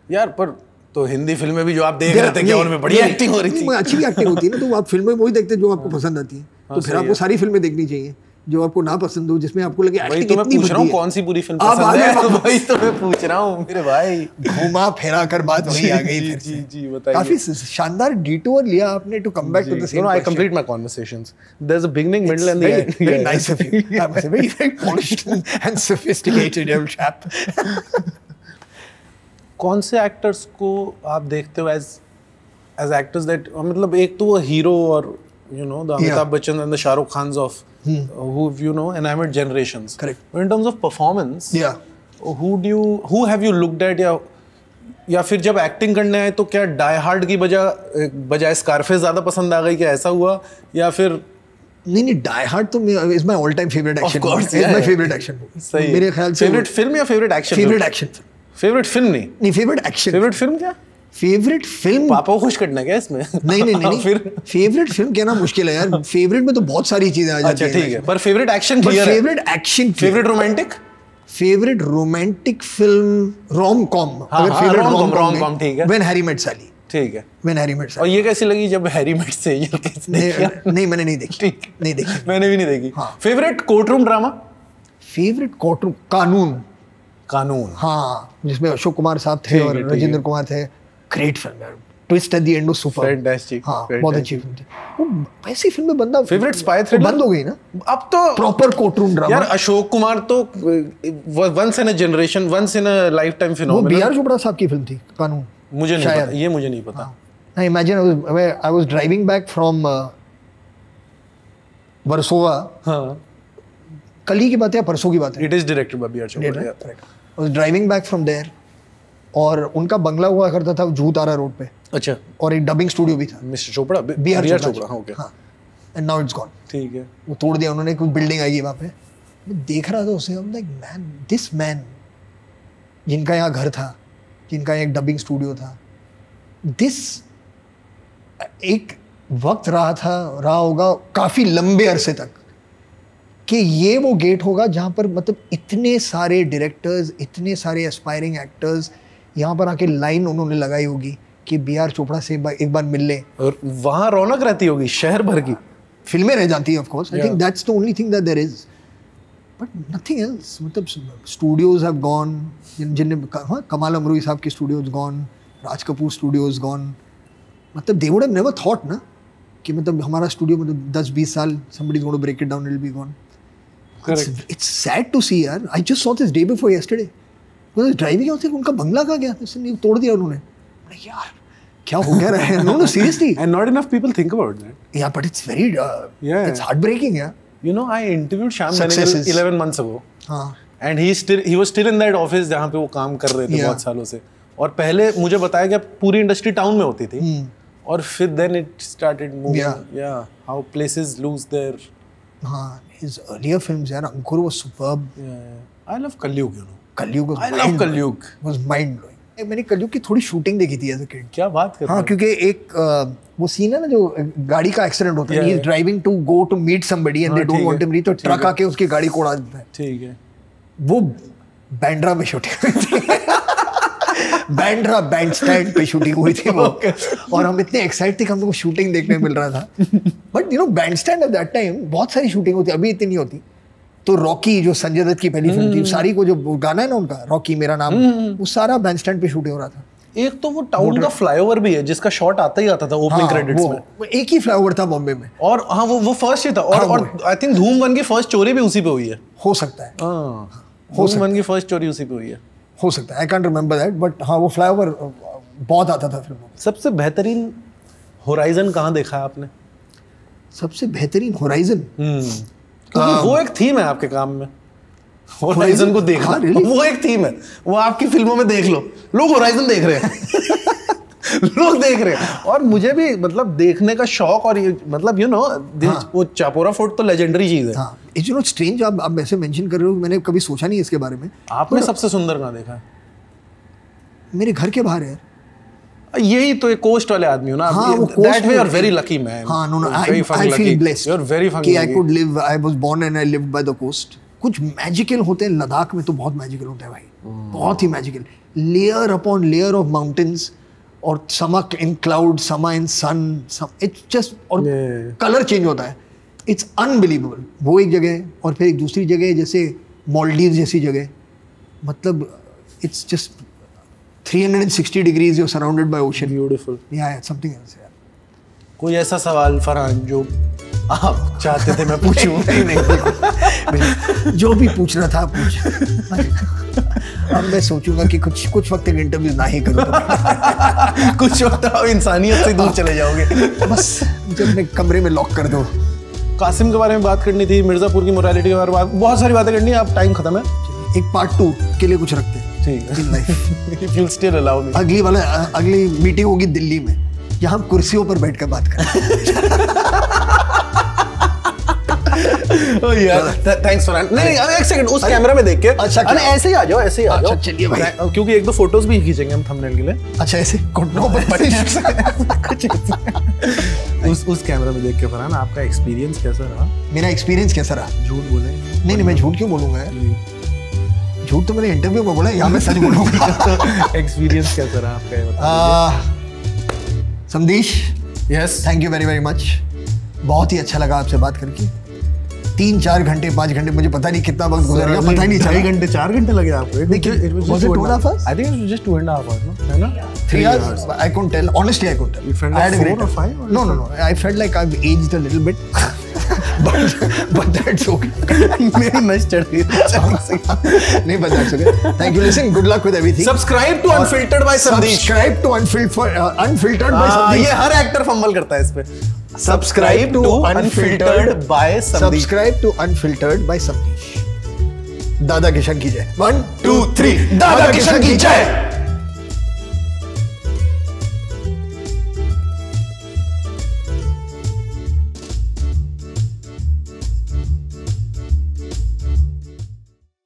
यार। पर तो हिंदी फिल्में भी जो आप देख रहे थे, क्या उनमें बढ़िया एक्टिंग हो रही थी? अच्छी भी एक्टिंग होती है ना, तो आप फिल्में वही देखते हैं जो आपको पसंद आती है। तो फिर आपको सारी फिल्में देखनी चाहिए जो आपको ना पसंद हो, जिसमें आपको लगे वही तो मैं पूछ रहा हूँ, कौन सी बुरी फिल्म पसंद है? वही तो मैं पूछ रहा हूँ मेरे भाई। घुमा फिरा कर बात वही आ गई। जी, बताइए। काफी शानदार डिटूर लिया आपने to come back to the same. No, I complete my conversations. There's a beginning, middle and the end. Very nice of you. That was a very polished and sophisticated old chap। कौन से एक्टर्स को आप देखते हो as actors that, मतलब एक तो वो हीरो और the Amitabh Bachchan and the Shah Rukh Khans of who enamored generations. Correct. But in terms of performance, Yeah. who have you looked at, या फिर जब एक्टिंग करने आए तो क्या डाई हार्ड की बजाय स्कारफेस ज्यादा पसंद आ गई, क्या ऐसा हुआ? या फिर नहीं, डाई हार्ड तो is my all time favourite action. Of course, is yeah, my yeah. Favourite action. सही, मेरे ख्याल से फेवरेट फिल्म या favourite action? Favourite action. Favourite film नहीं, फेवरेट एक्शन। फेवरेट फिल्म क्या? Favourite film. पापा को खुश करना क्या इसमें? नहीं। फिर फेवरेट फिल्म कहना मुश्किल है यार। फेवरेट में तो बहुत सारी चीजें आ जाती हैं। अच्छा, ठीक है, पर फेवरेट एक्शन क्लियर है। Favourite action, favourite romantic? Favourite romantic film rom com. अगर हाँ, फेवरेट रोम कॉम, ठीक है। व्हेन हैरी मेट सैली। ठीक है। व्हेन हैरी मेट सैली। और ये कैसी लगी जब हैरी मेट सेजल? नहीं, मैंने नहीं देखी। ठीक, नहीं देखी। मैंने भी नहीं देखी। हाँ। Favourite court room drama? Favourite court room कानून। कानून, हाँ, जिसमें अशोक कुमार साहब थे और राजेंद्र कुमार थे। ग्रेट फिल्म है, twist at the end was super, fantastic, हाँ बहुत अच्छी फिल्म थी वो। ऐसी फिल्में बंदा फेवरेट स्पाई थ्रिलर बंद हो गई ना अब तो, प्रॉपर कोर्टरूम ड्रामा। यार अशोक कुमार तो once in a generation, once in a lifetime वो फिनोमेनन। बी आर चोपड़ा साहब की फिल्म थी कानून, मुझे नहीं पता, ये मुझे नहीं पता। I imagine I was driving back from Warsaw. हाँ, कल ही की बात है, परसों की बात है। it is directed by B.R. Chopra. I was driving back from there, और उनका बंगला हुआ करता था जूह तारा रोड पे, अच्छा, और एक डबिंग स्टूडियो भी था। Mister Chopra, B.R. चोपड़ा, हाँ ओके, हाँ, and now it's gone. ठीक है। वो तोड़ दिया उन्होंने, कोई बिल्डिंग आई है वहाँ पे। मैं देख रहा था उसे, I'm like man, this man, जिनका यहाँ घर था, जिनका यहाँ एक डबिंग स्टूडियो था, this एक वक्त रहा होगा काफी लंबे अरसे तक कि ये वो गेट होगा जहाँ पर मतलब इतने सारे डायरेक्टर्स, इतने सारे एस्पायरिंग एक्टर्स यहाँ पर आके लाइन उन्होंने लगाई होगी कि बी आर चोपड़ा से एक बार मिल ले, और वहाँ रौनक रहती होगी शहर भर की। फिल्में रह जाती है of course, I think that's the only thing that there is, but nothing else. मतलब स्टूडियोज हैव गॉन, जिनने कमाल अमरोही साहब की studios gone, Raj Kapoor studios gone. मतलब they would have never thought ना कि मतलब हमारा स्टूडियो मतलब 10-20 साल somebody is going to break it down, it will be gone. Correct. It's sad to see यार. I just saw this day before yesterday. मतलब ड्राइविंग होते उनका बंगला कहाँ गया, इसने तोड़ दिया उन्होंने। यार क्या हो गया रहा है? No, seriously. And not enough people think about that. Yeah, but it's very it's heartbreaking, yeah. You know, I interviewed Shyam Benegal 11 months ago. हाँ. And he was still in that office जहाँ पे वो काम कर रहे थे बहुत सालों से। और पहले मुझे बताया कि पूरी इंडस्ट्री टाउन में होती थी, और फिर then it started moving. Yeah, how places lose their. हाँ, his earlier films यार, अंकुर was superb. Yeah, I love Kalyug, you know. Kalyug I love Kalyug. Was mind blowing. मैंने कलयुग की थोड़ी शूटिंग देखी थी एज अ किड। क्या बात कर रहे हो? हाँ, क्योंकि एक वो सीन है ना जो गाड़ी का एक्सीडेंट होता है, he is driving to go to meet somebody and they don't want him, तो ट्रक आके उसकी गाड़ी को उड़ा देता है। ठीक है। वो बैंड्रा में शूटिंग हुई थी। बैंड्रा बैंडस्टैंड पे शूटिंग हुई थी वो, और हम इतने एक्साइट थे कि हमको शूटिंग देखने मिल रहा था। But you know Bandstand at that time बहुत सारी शूटिंग होती, अभी इतनी नहीं होती। तो रॉकी जो संजय दत्त की पहली फिल्म थी, सारी को जो गाना है ना उनका, रॉकी मेरा नाम, वो सारा बैंडस्टैंड पे शूटिंग हो रहा था। एक तो वो टाउन का फ्लाईओवर भी है जिसका शॉट आता ही आता था ओपनिंग क्रेडिट्स में। एक ही फ्लाईओवर था बॉम्बे में, और हाँ वो फर्स्ट ही था, और आई थिंक धूम 1 की फर्स्ट चोरी भी उसी पे हुई है। हो सकता है, धूम 1 की फर्स्ट चोरी उसी पे हुई है, हो सकता है, I can't remember that, but हाँ वो फ्लाईओवर बहुत आता था फिल्मों में। सबसे बेहतरीन होराइजन कहाँ देखा है आपने? सबसे बेहतरीन होराइजन, क्योंकि वो एक थीम है आपके काम में, होराइजन को देखना। वो एक थीम है, वो आपकी फिल्मों में देख लो, लोग होराइजन देख रहे हैं। लोग देख रहे हैं, और मुझे भी मतलब देखने का शौक, और ये मतलब यू नो वो चापोरा फोर्ट तो लेजेंडरी चीज है। हाँ, इट्स यू नो स्ट्रेंज, आप ऐसे मेंशन कर रहे हो, मैंने कभी सोचा नहीं इसके बारे में। आपने सबसे सुंदर कहाँ देखा है? मेरे घर के बाहर है। यही तो एक कोस्ट वाले आदमी हो ना, that way you are very lucky man. हाँ, no I feel blessed, you are very fucking कि I could live, I was born and I lived by the coast. कुछ मैजिकल होते हैं लद्दाख में, तो बहुत मैजिकल होता है भाई, बहुत ही magical, layer upon layer of mountains, और some in cloud, some in sun, it's just, और कलर चेंज होता है, इट्स अनबिलीवेबल। वो एक जगह, और फिर एक दूसरी जगह जैसे मालदीव जैसी जगह, मतलब it's just 360 degrees you're surrounded by ocean. Beautiful. Yeah, it's something else. Yeah. कोई ऐसा सवाल फरहान जो आप चाहते थे मैं पूछूं? नहीं, जो भी पूछना था पूछ। अब मैं सोचूंगा कि कुछ वक्त तक इंटरव्यू ना ही करूं। कुछ वक्त आप इंसानियत से दूर चले जाओगे। बस मुझे अपने कमरे में लॉक कर दो। कासिम के बारे में बात करनी थी, मिर्जापुर की मोरालिटी के बारे में बहुत सारी बातें करनी है, अब टाइम खत्म है। एक पार्ट 2 के लिए कुछ रखते हैं। ठीक है। If you'll still allow me. अगली मीटिंग होगी दिल्ली में, जहाँ हम कुर्सियों पर बैठकर बात करें। Oh yeah, thanks Farhan. नहीं एक सेकंड, उस कैमरा में देख के। अच्छा, अरे ऐसे ही आ जाओ, ऐसे ही आ जाओ। चलिए भाई, क्योंकि एक दो फोटोज भी खींचेंगे हम थंबनेल के लिए। अच्छा, ऐसे घुटनों पर उस कैमरा में देख के फरहान, आपका एक्सपीरियंस कैसा रहा? मेरा एक्सपीरियंस कैसा रहा? झूठ बोले? नहीं, मैं झूठ क्यों बोलूंगा यार? झूठ तो मैंने इंटरव्यू में बोला, यहाँ मैं सच बोलूंगा। एक्सपीरियंस कैसा रहा आपका? संदेश, yes, thank you very very much, बहुत ही अच्छा लगा आपसे बात करके। 3-4 घंटे 5 घंटे, मुझे पता नहीं कितना वक्त गुजर गया, पता ही नहीं चला। 4 घंटे लगे आपको? Was it 2.5 hours? I think it was just 2.5 hours, no? है ना? 3 hours? I couldn't tell. Honestly, I couldn't tell. You felt I had like a great 4 or time. 5? No. I felt like I've aged a little bit. but that's okay. मेरी नस चढ़ गई नहीं, but that's okay. Thank you. Listen, good luck with everything. Subscribe to Unfiltered by Sandesh. Subscribe to Unfiltered by Sandesh. ये हर एक्टर फंबल करता है इस पे। Subscribe to Unfiltered by Sandesh. Subscribe to Unfiltered by Sandesh. दादा किशन की जय। 1 2 3 दादा किशन की जय।